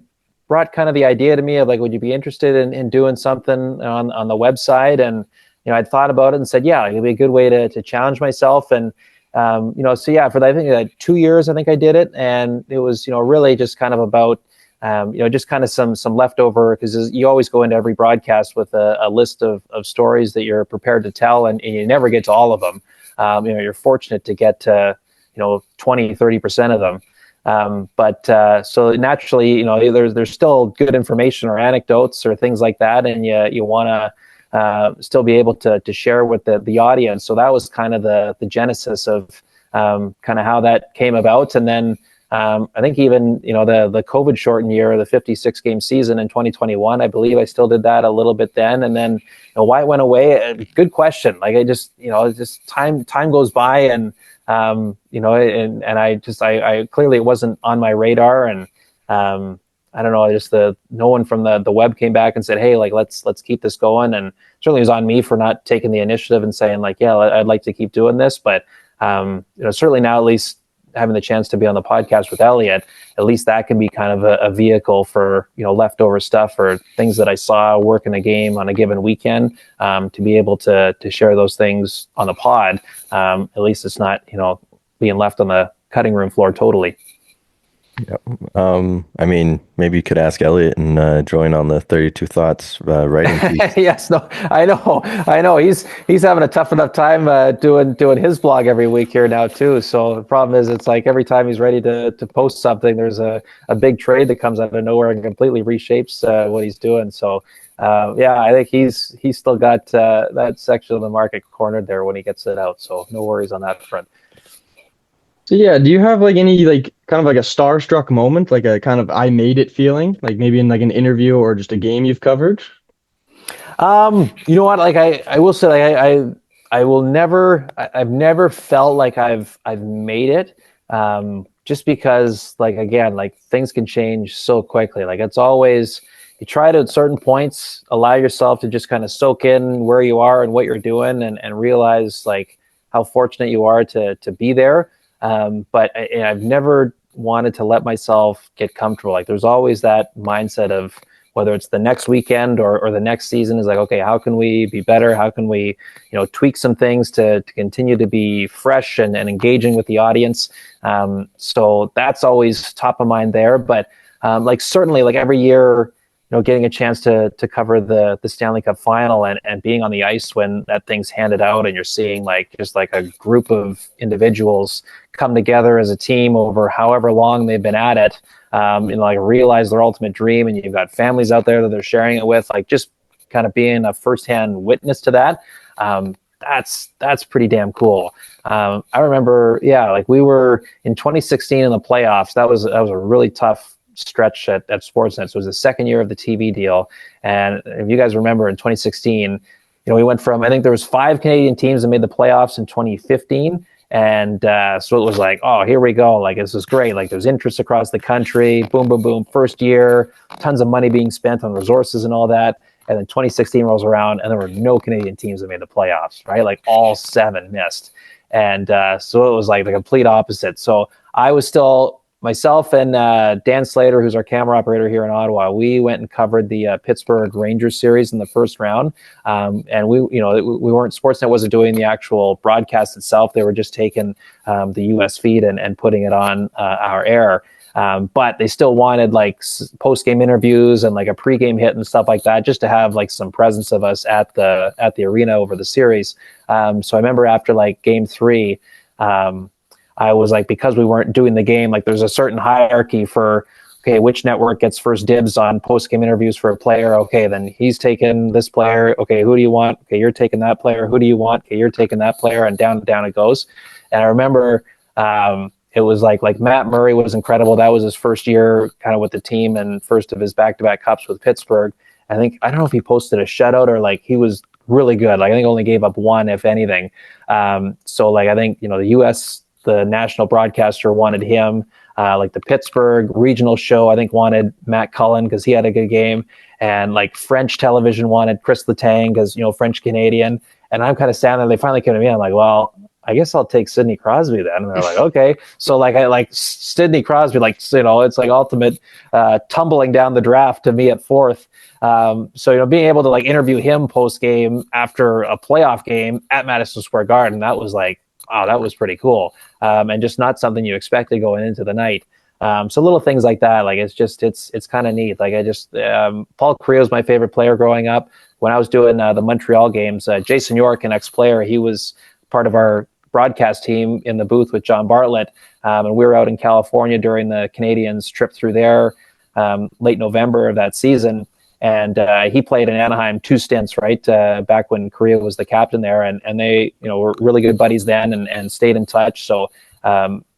brought kind of the idea to me of like, would you be interested in doing something on the website? And, I'd thought about it and said, it'd be a good way to challenge myself. And, for I think 2 years, I think I did it. And it was, really just kind of about, just kind of some leftover, because you always go into every broadcast with a list of stories that you're prepared to tell, and you never get to all of them. You're fortunate to get to, 20, 30% of them. So naturally, there's still good information or anecdotes or things like that. And you want to still be able to share with the audience. So that was kind of the genesis of kind of how that came about. And then I think even, the COVID shortened year, the 56 game season in 2021, I believe I still did that a little bit then. And then why it went away, good question. Like I just, just time goes by, and and I clearly it wasn't on my radar, and I don't know, just no one from the web came back and said, hey, like let's keep this going. And certainly it was on me for not taking the initiative and saying like, I'd like to keep doing this. But certainly now, at least having the chance to be on the podcast with Elliotte, at least that can be kind of a vehicle for leftover stuff or things that I saw work in a game on a given weekend, to be able to share those things on the pod. At least it's not being left on the cutting room floor totally. Yeah. I mean, maybe you could ask Elliotte and join on the 32 Thoughts writing piece. Yes, no, I know. He's having a tough enough time doing his blog every week here now too. So the problem is, it's like every time he's ready to post something, there's a big trade that comes out of nowhere and completely reshapes what he's doing. So I think he's still got that section of the market cornered there when he gets it out. So no worries on that front. So do you have like any like kind of like a starstruck moment, like a kind of I made it feeling, like maybe in like an interview or just a game you've covered? You know what? Like I will say, like I've never felt like I've made it. just because, like, again, like things can change so quickly. Like it's always, you try to at certain points allow yourself to just kind of soak in where you are and what you're doing, and realize like how fortunate you are to be there. But I've never wanted to let myself get comfortable. Like there's always that mindset of whether it's the next weekend or the next season is like, okay, how can we be better? How can we, tweak some things to continue to be fresh and engaging with the audience? So that's always top of mind there. But like certainly like every year, getting a chance to cover the Stanley Cup final and being on the ice when that thing's handed out and you're seeing like just like a group of individuals come together as a team over however long they've been at it, like realize their ultimate dream, and you've got families out there that they're sharing it with, like just kind of being a firsthand witness to that. That's pretty damn cool. I remember, like we were in 2016 in the playoffs. That was a really tough stretch at Sportsnet. So it was the second year of the TV deal. And if you guys remember in 2016, we went from, I think there was 5 Canadian teams that made the playoffs in 2015. And so it was like, oh, here we go. Like, this is great. Like there's interest across the country. Boom, boom, boom. First year, tons of money being spent on resources and all that. And then 2016 rolls around and there were no Canadian teams that made the playoffs, right? Like all 7 missed. And so it was like the complete opposite. So I was still, myself and Dan Slater, who's our camera operator here in Ottawa, we went and covered the Pittsburgh Rangers series in the first round. And we weren't, Sportsnet wasn't doing the actual broadcast itself. They were just taking the US feed and putting it on our air. But they still wanted like post-game interviews and like a pre-game hit and stuff like that, just to have like some presence of us at the arena over the series. So I remember after like game 3, I was like, because we weren't doing the game, like there's a certain hierarchy for, okay, which network gets first dibs on post-game interviews for a player? Okay, then he's taking this player. Okay, who do you want? Okay, you're taking that player. Who do you want? Okay, you're taking that player, and down it goes. And I remember it was like Matt Murray was incredible. That was his first year kind of with the team and first of his back-to-back cups with Pittsburgh. I don't know if he posted a shutout or like he was really good. Like I think only gave up 1, if anything. So like I think, the US, the national broadcaster wanted him, like the Pittsburgh regional show, I think wanted Matt Cullen because he had a good game. And like French television wanted Chris Letang because, French Canadian. And I'm kind of standing there. They finally came to me. I'm like, well, I guess I'll take Sidney Crosby then. And they're like, okay. So like, I like Sidney Crosby, like, it's like ultimate tumbling down the draft to me at 4th. So, being able to like interview him post game after a playoff game at Madison Square Garden, that was like, wow, that was pretty cool. And just not something you expected going into the night. So little things like that, like it's kind of neat. Like Paul Carrillo is my favorite player growing up. When I was doing the Montreal games, Jason York, an ex-player, he was part of our broadcast team in the booth with John Bartlett. And we were out in California during the Canadiens trip through there late November of that season. And he played in Anaheim 2 stints, right, back when Korea was the captain there. And they, were really good buddies then and stayed in touch. So,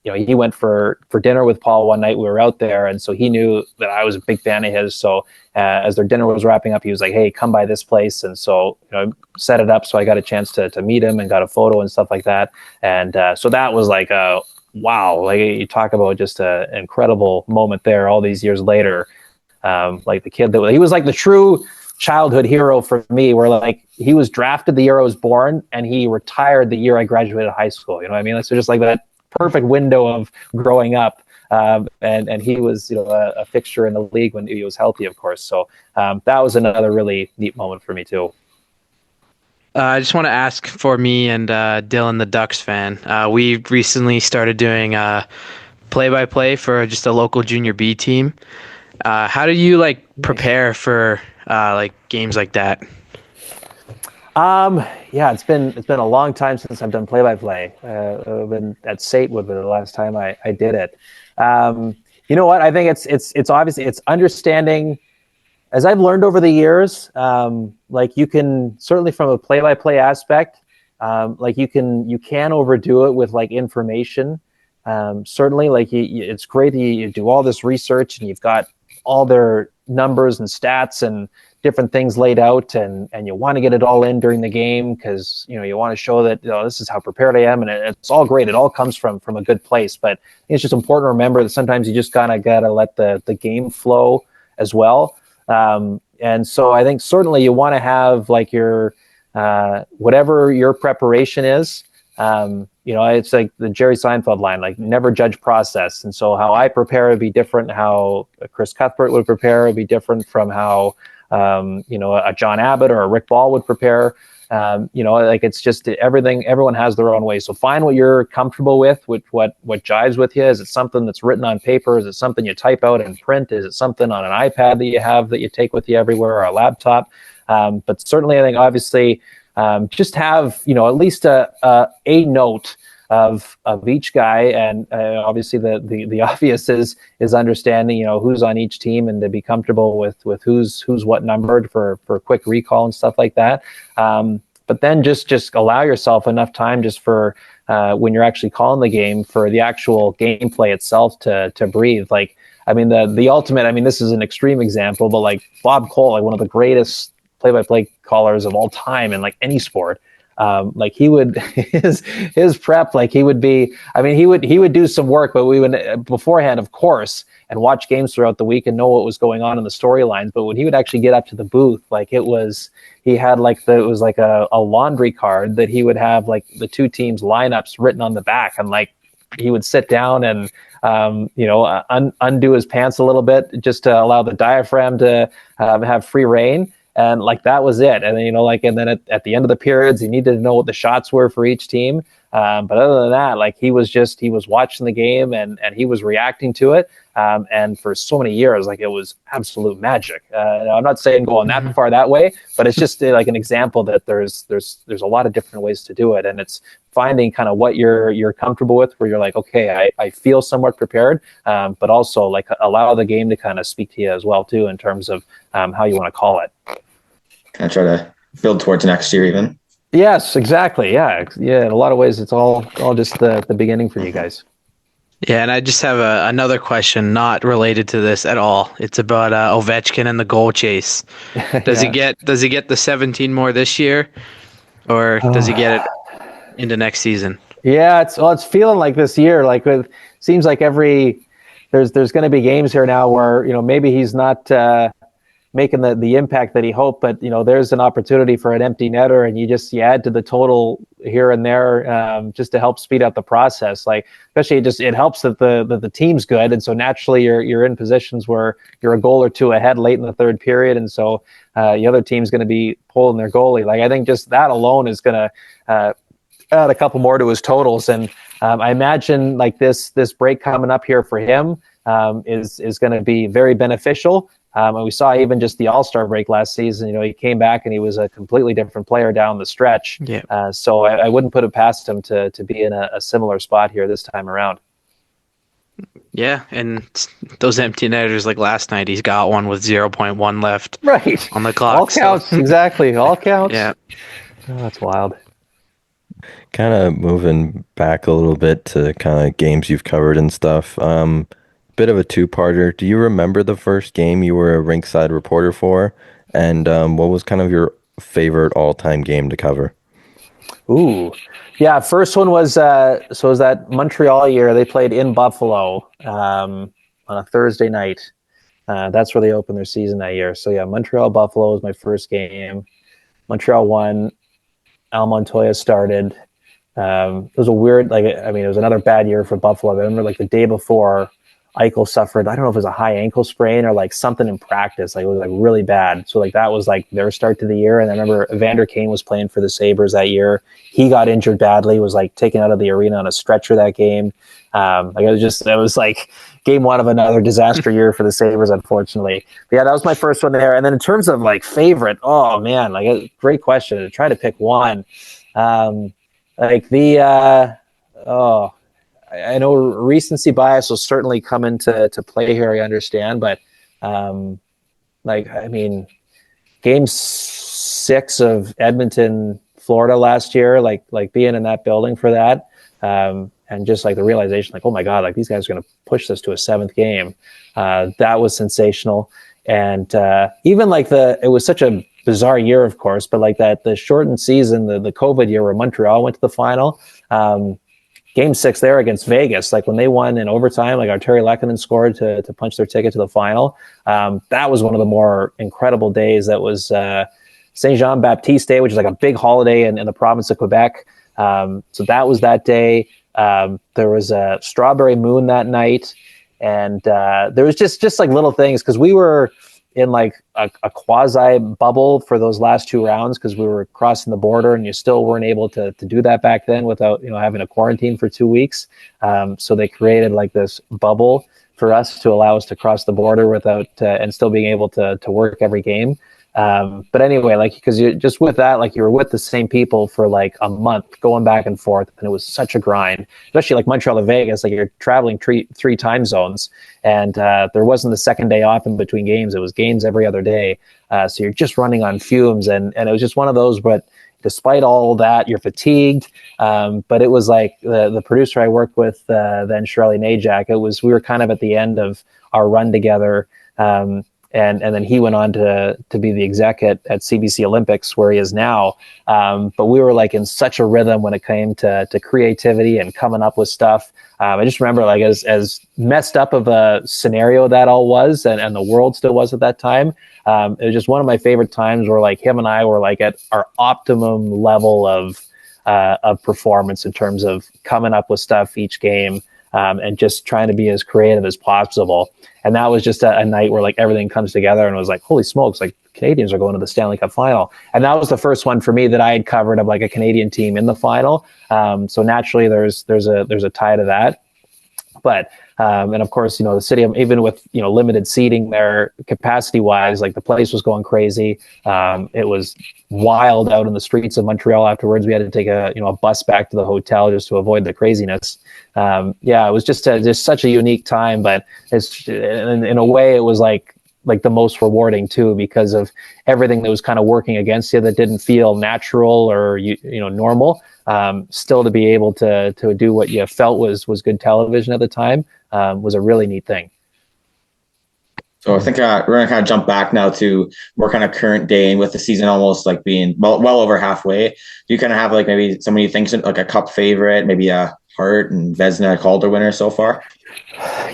he went for dinner with Paul one night. We were out there. And so he knew that I was a big fan of his. So as their dinner was wrapping up, he was like, hey, come by this place. And so, set it up. So I got a chance to meet him and got a photo and stuff like that. And so that was like, wow, like you talk about just an incredible moment there all these years later. Like the kid he was like the true childhood hero for me, where like he was drafted the year I was born and he retired the year I graduated high school. You know what I mean? So just like that perfect window of growing up. And he was, a fixture in the league when he was healthy, of course. So that was another really neat moment for me too. I just want to ask for me and Dylan, the Ducks fan. We recently started doing play-by-play for just a local junior B team. How do you prepare for games like that? Yeah, it's been a long time since I've done play-by-play. I've been at SAIT would be the last time I did it. You know what? I think it's obviously it's understanding, as I've learned over the years. You can certainly from a play-by-play aspect, you can overdo it with information. Certainly, it's great that you do all this research and you've got all their numbers and stats and different things laid out, and you want to get it all in during the game because you want to show that this is how prepared I am, and it's all great. It all comes from a good place, but it's just important to remember that sometimes you just kind of gotta let the game flow as well. And so I think certainly you want to have like your whatever your preparation is. It's like the Jerry Seinfeld line, like never judge process. And so how I prepare would be different. How Chris Cuthbert would prepare would be different from how a John Abbott or a Rick Ball would prepare. It's just everything. Everyone has their own way. So find what you're comfortable with what jives with you. Is it something that's written on paper? Is it something you type out and print? Is it something on an iPad that you have that you take with you everywhere, or a laptop? But certainly, I think obviously just have at least a note of each guy, and obviously the obvious is understanding who's on each team and to be comfortable with who's what numbered for quick recall and stuff like that. But then just allow yourself enough time just for when you're actually calling the game, for the actual gameplay itself to breathe. Like, I mean, the ultimate, I mean, this is an extreme example, but like Bob Cole, like one of the greatest play-by-play callers of all time in like any sport. Like he would his prep, like he would be, I mean, he would do some work, but we would beforehand, of course, and watch games throughout the week and know what was going on in the storylines. But when he would actually get up to the booth, like it was like a laundry card that he would have like the two teams lineups written on the back, and like he would sit down and undo his pants a little bit just to allow the diaphragm to have free reign. And like that was it. And then and then at the end of the periods, he needed to know what the shots were for each team. But other than that, like he was watching the game and he was reacting to it. And for so many years, like it was absolute magic. I'm not saying going that far that way, but it's just like an example that there's a lot of different ways to do it, and it's finding kind of what you're comfortable with, where you're like, okay, I feel somewhat prepared, but also like allow the game to kind of speak to you as well too in terms of how you want to call it. Kind of try to build towards next year even. Yes, exactly. Yeah. In a lot of ways, it's all just the beginning for you guys. Yeah, and I just have another question, not related to this at all. It's about Ovechkin and the goal chase. Does he get the 17 more this year, or does he get it into next season? Yeah, it's feeling like this year. Like seems like there's going to be games here now where maybe he's not making the impact that he hoped, but there's an opportunity for an empty netter, and you add to the total here and there just to help speed up the process. Like especially it helps that the team's good, and so naturally you're in positions where you're a goal or two ahead late in the third period, and so the other team's going to be pulling their goalie. Like I think just that alone is going to add a couple more to his totals, and I imagine like this break coming up here for him is going to be very beneficial. And we saw even just the All-Star break last season, he came back and he was a completely different player down the stretch. Yeah. So I wouldn't put it past him to be in a similar spot here this time around. Yeah, and those empty netters like last night, he's got one with 0.1 left right on the clock. All counts, exactly. All counts. Yeah. Oh, that's wild. Kind of moving back a little bit to kind of games you've covered and stuff. Bit of a two-parter. Do you remember the first game you were a rinkside reporter for? And what was kind of your favorite all-time game to cover? Ooh. Yeah, first one was it was that Montreal year. They played in Buffalo on a Thursday night. That's where they opened their season that year. So yeah, Montreal Buffalo was my first game. Montreal won. Al Montoya started. It was a weird, it was another bad year for Buffalo. I remember the day before, Eichel suffered, I don't know if it was a high ankle sprain or something in practice. It was really bad. So that was their start to the year. And I remember Evander Kane was playing for the Sabres that year. He got injured badly, was taken out of the arena on a stretcher that game. It was game one of another disaster year for the Sabres, unfortunately. But yeah, that was my first one there. And then in terms of favorite, oh man, a great question to try to pick one. I know recency bias will certainly come into play here, I understand, but game 6 of Edmonton, Florida last year, being in that building for that, and just like the realization, like, oh my God, like these guys are going to push this to a 7th game. That was sensational. And even like it was such a bizarre year, of course, but like the shortened season, the COVID year where Montreal went to the final, Game 6 there against Vegas, like when they won in overtime, like Arturi Lehkonen scored to punch their ticket to the final. That was one of the more incredible days. That was Saint Jean Baptiste Day, which is like a big holiday in the province of Quebec. So that was that day. There was a strawberry moon that night, and there was just like little things, because we were in like a quasi bubble for those last 2 rounds, because we were crossing the border, and you still weren't able to do that back then without having a quarantine for 2 weeks. So they created like this bubble for us to allow us to cross the border without and still being able to work every game. But anyway, like, because you just with that, like you were with the same people for like a month going back and forth, and it was such a grind, especially like Montreal to Vegas, like you're traveling three time zones, and there wasn't the second day off in between games. It was games every other day. So you're just running on fumes, and it was just one of those, but despite all that, you're fatigued. But it was like the producer I worked with then, Shirley Najak, we were kind of at the end of our run together. And then he went on to be the exec at CBC Olympics, where he is now. But we were like in such a rhythm when it came to creativity and coming up with stuff. I just remember, like, as messed up of a scenario that all was, and the world still was at that time. It was just one of my favorite times where like him and I were like at our optimum level of performance in terms of coming up with stuff each game. And just trying to be as creative as possible. And that was just a night where like everything comes together, and it was like, holy smokes, like Canadiens are going to the Stanley Cup final. And that was the first one for me that I had covered of like a Canadian team in the final. So naturally there's a tie to that. But and of course, the city, even with limited seating there capacity wise, like the place was going crazy. It was wild out in the streets of Montreal afterwards. We had to take a bus back to the hotel just to avoid the craziness. It was just such a unique time, but it's in a way it was like the most rewarding too, because of everything that was kind of working against you that didn't feel natural or normal. Still to be able to do what you felt was good television at the time was a really neat thing. So I think we're going to kind of jump back now to more kind of current day, and with the season almost like being well over halfway. Do you kind of have like maybe somebody you think like a cup favorite, maybe a Hart and Vezina Calder winner so far?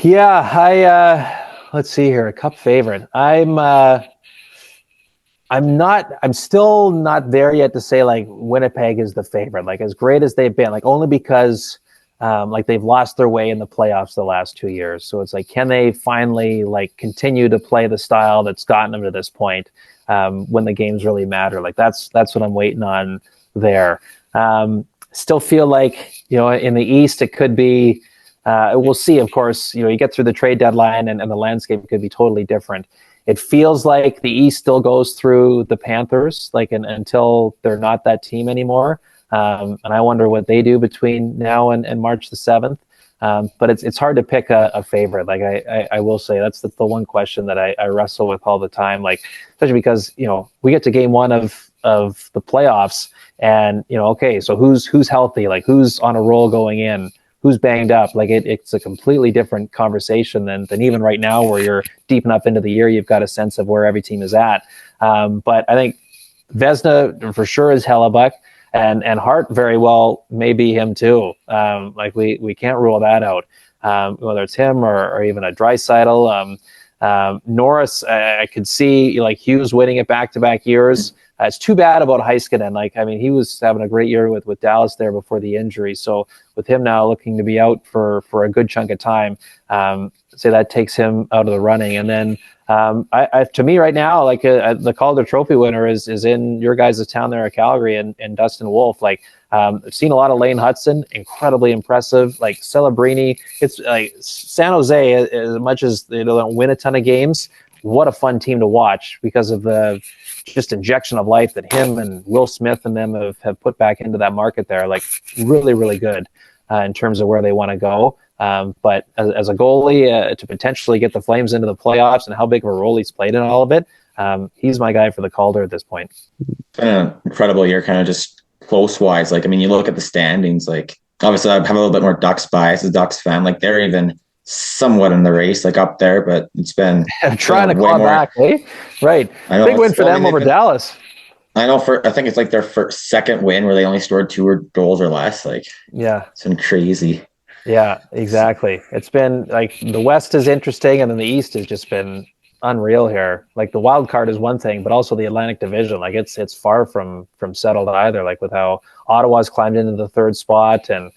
Yeah, let's see here, a cup favorite. I'm still not there yet to say like Winnipeg is the favorite, like as great as they've been, like only because like they've lost their way in the playoffs the last 2 years. So it's like, can they finally like continue to play the style that's gotten them to this point when the games really matter? Like that's what I'm waiting on there. Still feel like, in the East, it could be, we'll see, of course, you get through the trade deadline and the landscape could be totally different. It feels like the East still goes through the Panthers, like until they're not that team anymore. And I wonder what they do between now and March the 7th. But it's hard to pick a favorite. Like I will say that's the one question that I wrestle with all the time. Like, especially because, we get to game 1 of the playoffs and, okay, so who's healthy? Like who's on a roll going in? Who's banged up? Like it's a completely different conversation than even right now, where you're deep enough into the year, you've got a sense of where every team is at. But I think Vezina for sure is Hellebuck, and Hart very well may be him too. Like we can't rule that out. Whether it's him or even a Draisaitl. Norris, I could see like Hughes winning it back-to-back years. It's too bad about Heiskanen. Like, I mean, he was having a great year with Dallas there before the injury. So with him now looking to be out for a good chunk of time, say that takes him out of the running. And then to me right now, like the Calder Trophy winner is in your guys' town there at Calgary and Dustin Wolf. Like I've seen a lot of Lane Hudson, incredibly impressive. Like Celebrini, it's like San Jose, as much as they don't win a ton of games, what a fun team to watch because of the just injection of life that him and Will Smith and them have put back into that market there. Like really, really good in terms of where they want to go. But as a goalie to potentially get the Flames into the playoffs and how big of a role he's played in all of it, he's my guy for the Calder at this point. Incredible year, kind of just close wise. Like, I mean, you look at the standings, like obviously I have a little bit more Ducks bias as a Ducks fan. Like they're even somewhat in the race, like up there, but it's been trying to way claw more. back, eh? Right. I know Big win it's, for well, I them mean, over they've been, Dallas. I know I think it's like their second win where they only scored 2 goals or less. Like, Yeah. it's been crazy. Yeah, exactly. It's been like the West is interesting, and then the East has just been unreal here. Like the wild card is one thing, but also the Atlantic Division, like it's far from settled either. Like with how Ottawa's climbed into the third spot, and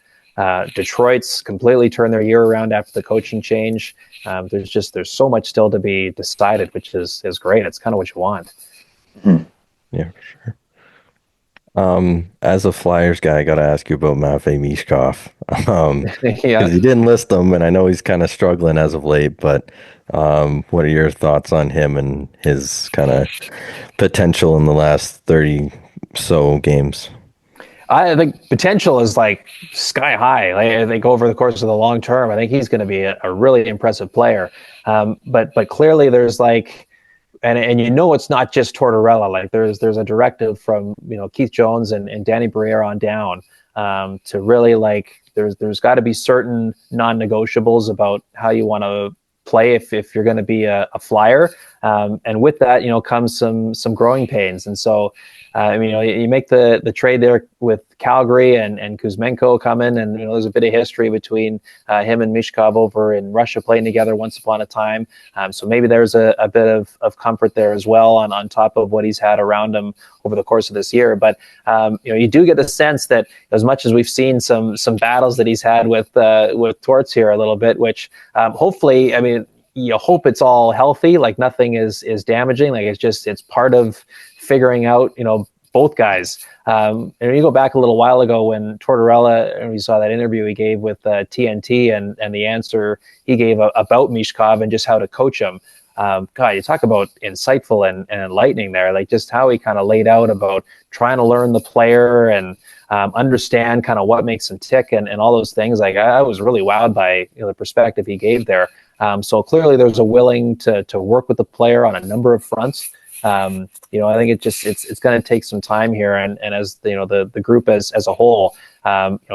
Detroit's completely turned their year around after the coaching change. There's so much still to be decided, which is great. It's kind of what you want. Mm-hmm. Yeah, for sure. As a Flyers guy, I got to ask you about Matvei Michkov. Yeah. Because he didn't list them, and I know he's kind of struggling as of late, but what are your thoughts on him and his kind of potential in the last 30 so games? I think potential is like sky high. Like, I think over the course of the long term, I think he's going to be a really impressive player. But clearly there's like, and you know it's not just Tortorella. Like there's a directive from Keith Jones and Danny Briere on down to really like there's got to be certain non-negotiables about how you want to play if you're going to be a Flyer, and with that comes some growing pains. And so you make the trade there with Calgary and Kuzmenko coming, and there's a bit of history between him and Michkov over in Russia playing together once upon a time. So maybe there's a bit of comfort there as well on top of what he's had around him over the course of this year. But you do get the sense that as much as we've seen some battles that he's had with Torts here a little bit, which hopefully, you hope it's all healthy, like nothing is damaging. Like it's part of figuring out, both guys. And you go back a little while ago when Tortorella, and we saw that interview he gave with TNT and the answer he gave about Michkov and just how to coach him. God, you talk about insightful and enlightening there, like just how he kind of laid out about trying to learn the player and understand kind of what makes him tick and all those things. Like I was really wowed by the perspective he gave there. So clearly there's a willing to work with the player on a number of fronts. I think it's going to take some time here, and as the group as a whole,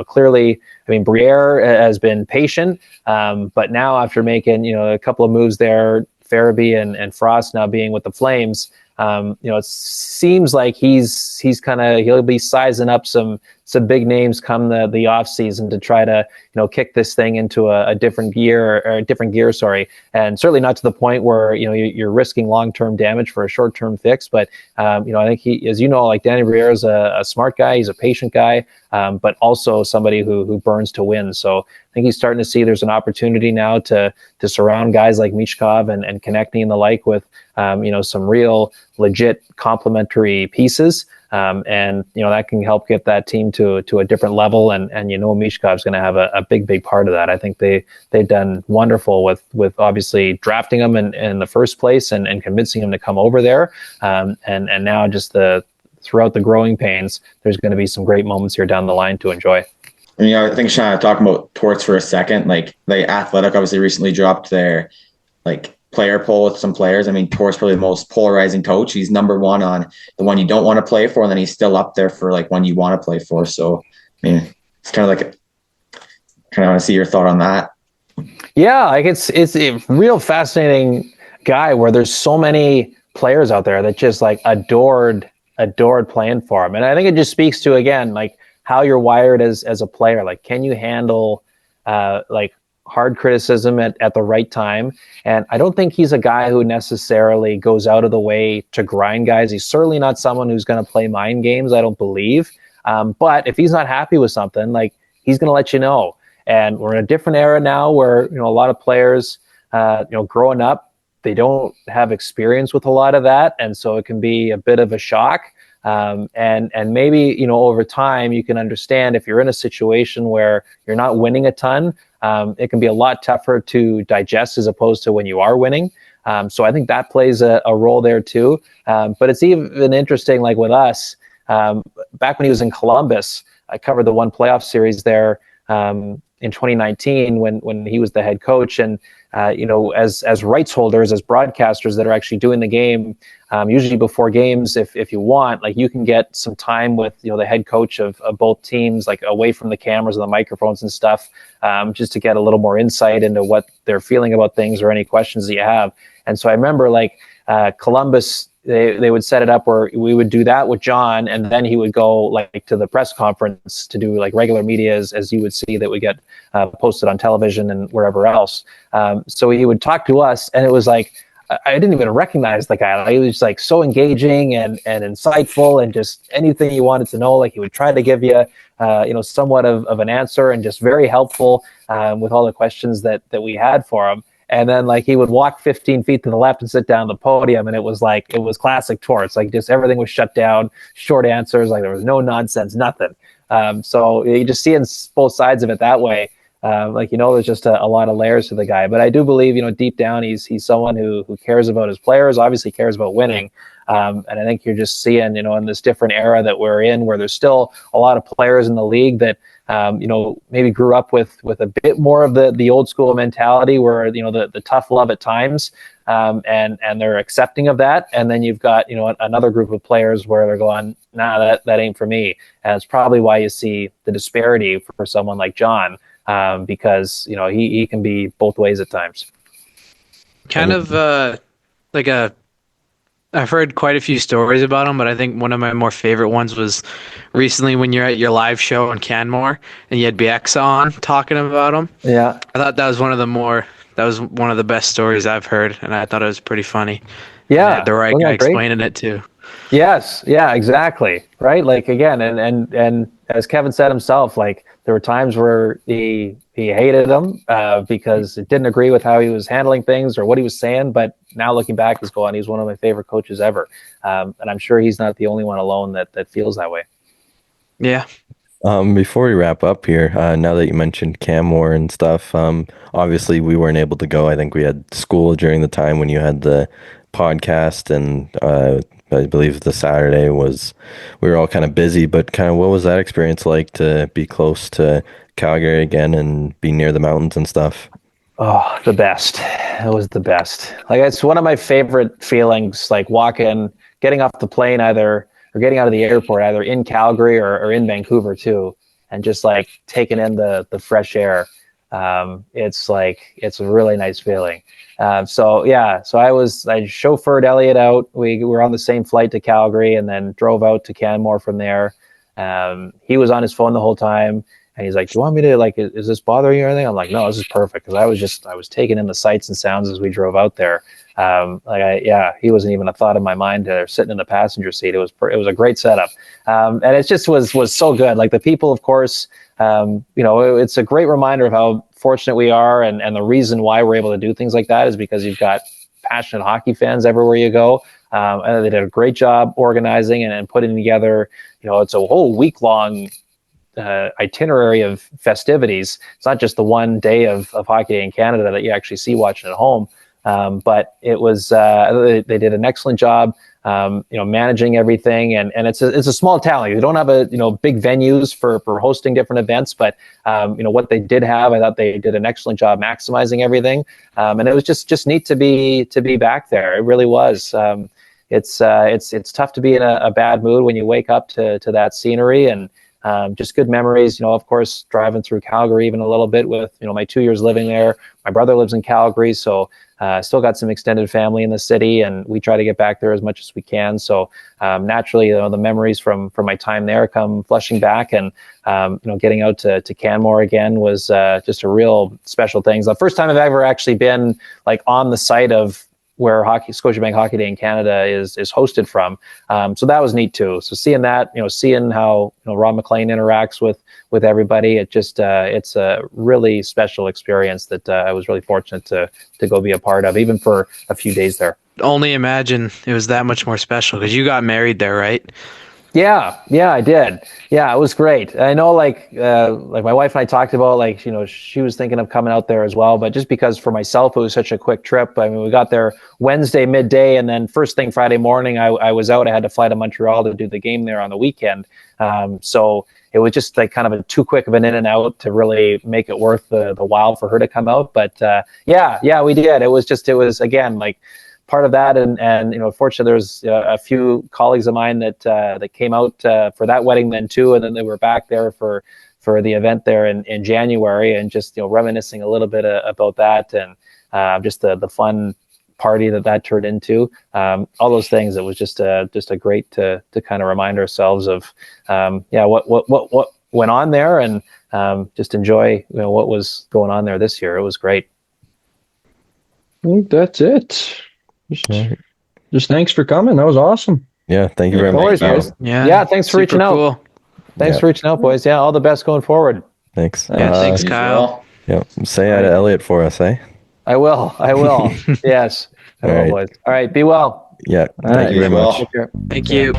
clearly, Briere has been patient, but now after making a couple of moves there, Farabee and Frost now being with the Flames, it seems like he'll be sizing up some big names come the off season to try to kick this thing into a different gear, and certainly not to the point where you're risking long-term damage for a short-term fix. But I think he, as like Danny Briere is a smart guy, he's a patient guy, but also somebody who burns to win. So I think he's starting to see there's an opportunity now to surround guys like Michkov and connecting and the like with some real legit complementary pieces. And that can help get that team to a different level, and Michkov's going to have a big part of that. I think they've done wonderful with obviously drafting him in the first place and convincing him to come over there, and now just throughout the growing pains, there's going to be some great moments here down the line to enjoy. And, I think Sean, talking about Torts for a second, like the Athletic obviously recently dropped their player poll with some players. Torts probably the most polarizing coach. He's number one on the one you don't want to play for, and then he's still up there for one you want to play for. So, it's kind of want to see your thought on that. Yeah, it's a real fascinating guy where there's so many players out there that just adored playing for him. And I think it just speaks to, again, how you're wired as a player. Can you handle hard criticism at the right time? And I don't think he's a guy who necessarily goes out of the way to grind guys. He's certainly not someone who's going to play mind games, I don't believe. But if he's not happy with something, he's going to let you know. And we're in a different era now where, a lot of players, growing up, they don't have experience with a lot of that. And so it can be a bit of a shock. And maybe, over time you can understand if you're in a situation where you're not winning a ton, it can be a lot tougher to digest as opposed to when you are winning. So I think that plays a role there too. But it's even interesting, with us, back when he was in Columbus, I covered the one playoff series there, in 2019 when he was the head coach. And as rights holders, as broadcasters that are actually doing the game, usually before games, if you want, like, you can get some time with the head coach of both teams, like away from the cameras and the microphones and stuff, just to get a little more insight into what they're feeling about things or any questions that you have. And so I remember, like, Columbus, they would set it up where we would do that with John, and then he would go like to the press conference to do like regular media, as you would see that would get posted on television and wherever else. So he would talk to us, and it was like, I didn't even recognize the guy. He was like so engaging and insightful, and just anything you wanted to know, like, he would try to give you somewhat of an answer, and just very helpful with all the questions that we had for him. And then, like, he would walk 15 feet to the left and sit down the podium, and it was classic Torts. Like, just everything was shut down, short answers, like there was no nonsense, nothing. So you just see in both sides of it that way. There's just a lot of layers to the guy. But I do believe, deep down, he's someone who cares about his players, obviously cares about winning. And I think you're just seeing, in this different era that we're in, where there's still a lot of players in the league that, maybe grew up with a bit more of the old school mentality, where, the tough love at times, and they're accepting of that. And then you've got, another group of players where they're going, nah, that ain't for me. And it's probably why you see the disparity for someone like John, because, he can be both ways at times. I've heard quite a few stories about him, but I think one of my more favorite ones was recently when you're at your live show in Canmore and you had Bieksa on talking about him. Yeah. I thought that was one of the best stories I've heard, and I thought it was pretty funny. Yeah. The right guy explaining it too. Yes. Yeah, exactly. Right. Like, again, and as Kevin said himself, like, there were times where he hated him because it didn't agree with how he was handling things or what he was saying. But now looking back, he's one of my favorite coaches ever. And I'm sure he's not the only one alone that feels that way. Yeah. Before we wrap up here, now that you mentioned Canmore and stuff, obviously we weren't able to go. I think we had school during the time when you had the podcast, and I believe the Saturday we were all kind of busy, but kind of what was that experience like to be close to Calgary again and be near the mountains and stuff? Oh, the best. It was the best. Like, it's one of my favorite feelings, like getting off the plane or getting out of the airport, either in Calgary or in Vancouver too, and just like taking in the fresh air. It's a really nice feeling. So I chauffeured Elliotte out. We were on the same flight to Calgary and then drove out to Canmore from there. He was on his phone the whole time, and he's like, "Do you want me to, like, is this bothering you or anything?" I'm like, "No, this is perfect," because I was taking in the sights and sounds as we drove out there. He wasn't even a thought in my mind there, sitting in the passenger seat. It was a great setup. And it just was so good. Like, the people, of course, it's a great reminder of how fortunate we are, and the reason why we're able to do things like that is because you've got passionate hockey fans everywhere you go. And they did a great job organizing and putting together, it's a whole week-long itinerary of festivities. It's not just the one day of Hockey Day in Canada that you actually see watching at home. But it was they did an excellent job, managing everything, and it's a small town. You don't have big venues for hosting different events, but what they did have, I thought they did an excellent job maximizing everything, and it was just neat to be back there. It really was. It's tough to be in a bad mood when you wake up to that scenery, and just good memories. Of course, driving through Calgary even a little bit with my 2 years living there. My brother lives in Calgary, so still got some extended family in the city, and we try to get back there as much as we can. So naturally, the memories from my time there come flushing back, and getting out to Canmore again was just a real special thing. It's the first time I've ever actually been like on the site of where Scotiabank Hockey Day in Canada is hosted from. So that was neat too. So seeing that, seeing how Ron McLean interacts with everybody, it's a really special experience that I was really fortunate to go be a part of, even for a few days there. Only imagine it was that much more special because you got married there, right? Yeah, I did. Yeah, it was great. I know, like my wife and I talked about, like, she was thinking of coming out there as well, but just because for myself it was such a quick trip. I mean, we got there Wednesday midday, and then first thing Friday morning, I was out. I had to fly to Montreal to do the game there on the weekend. So it was just like kind of a too quick of an in and out to really make it worth the while for her to come out. But yeah, we did. It was again like part of that, and fortunately there's a few colleagues of mine that came out for that wedding then too, and then they were back there for the event there in January, and just reminiscing a little bit about that, and just the fun party that turned into, all those things. It was just a great to kind of remind ourselves of what went on there, and just enjoy what was going on there this year. It was great. I think that's it. Just thanks for coming. That was awesome. Yeah, thank you very much. Boys. Yeah, thanks for reaching out. Cool. Thanks for reaching out, boys. Yeah, all the best going forward. Thanks. Yeah, thanks, Kyle. Yeah, say hi to Elliotte for us, eh? I will. Yes. I will, boys. All right, be well. Yeah, thank you very much. Thank you.